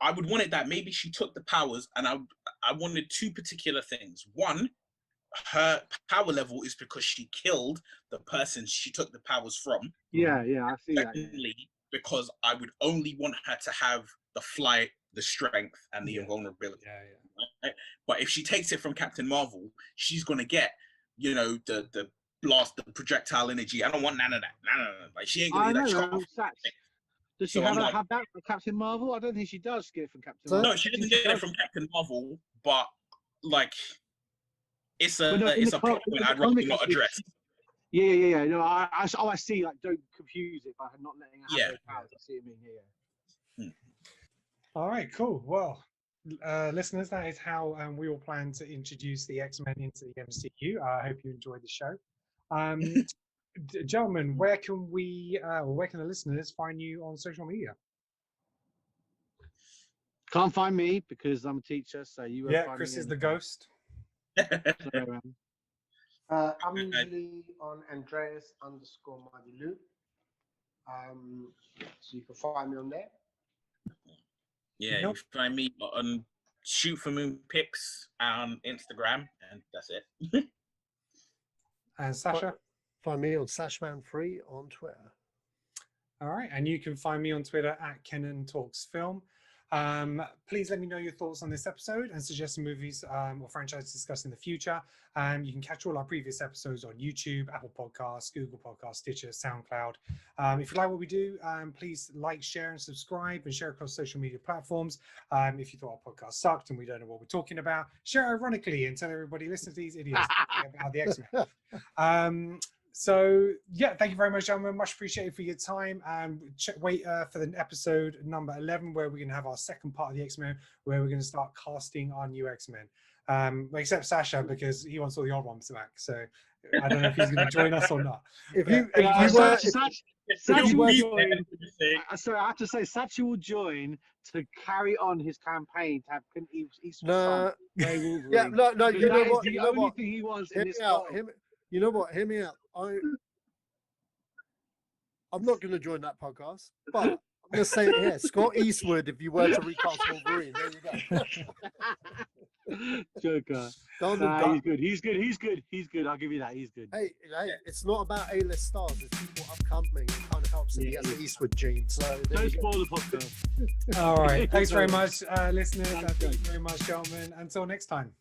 I would want it that maybe she took the powers, and I wanted two particular things. One, her power level is because she killed the person she took the powers from. I see that. Secondly, because I would only want her to have the flight, the strength, and the invulnerability. Right? But if she takes it from Captain Marvel, she's gonna get, the blast, the projectile energy. I don't want none of that. No. Like she ain't gonna be like. Does she have that from Captain Marvel? I don't think she does get it from Captain Marvel. No, she doesn't get it from Captain Marvel, but like it's a point I'd rather not address. Yeah. No, I see. Like, don't confuse it by not letting her have those powers. I see what you mean. All right, cool. Well, listeners, that is how we all plan to introduce the X-Men into the MCU. I hope you enjoyed the show. Gentlemen, where can the listeners find you on social media? Can't find me because I'm a teacher, so you won't find Chris me is the ghost. So, I'm usually on Andreas_Madilu. So you can find me on there. Yeah, you find me on Shoot for Moon Pics on Instagram, and that's it. And Sasha? Find me on Sashman3 on Twitter. All right, and you can find me on Twitter at Kenan Talks Film. Please let me know your thoughts on this episode and suggest some movies or franchises discussed in the future. You can catch all our previous episodes on YouTube, Apple Podcasts, Google Podcasts, Stitcher, SoundCloud. If you like what we do, please like, share, and subscribe, and share across social media platforms. If you thought our podcast sucked and we don't know what we're talking about, share ironically and tell everybody, listen to these idiots about the X-Men. So yeah, thank you very much, gentlemen. Much appreciated for your time. And wait for the episode number 11, where we're going to have our second part of the X-Men, where we're going to start casting our new X-Men. Except Sasha, because he wants all the old ones back. So I don't know if he's going to join us or not. Sachi will join. Sorry, I have to say, Sachi will join to carry on his campaign to have Clint Eastwood. No, you know what? The only thing he wants in this film. You know what? Hear me out. I'm not going to join that podcast, but I'm going to say it here. Scott Eastwood, if you were to recast Wolverine, there you go. Joker. He's good. He's good. I'll give you that. He's good. Hey, it's not about A-list stars. It's people upcoming. It kind of helps if he has the Eastwood gene. So don't spoil the podcast. All right. Thanks very much, listeners. Thank you very much, gentlemen. Until next time.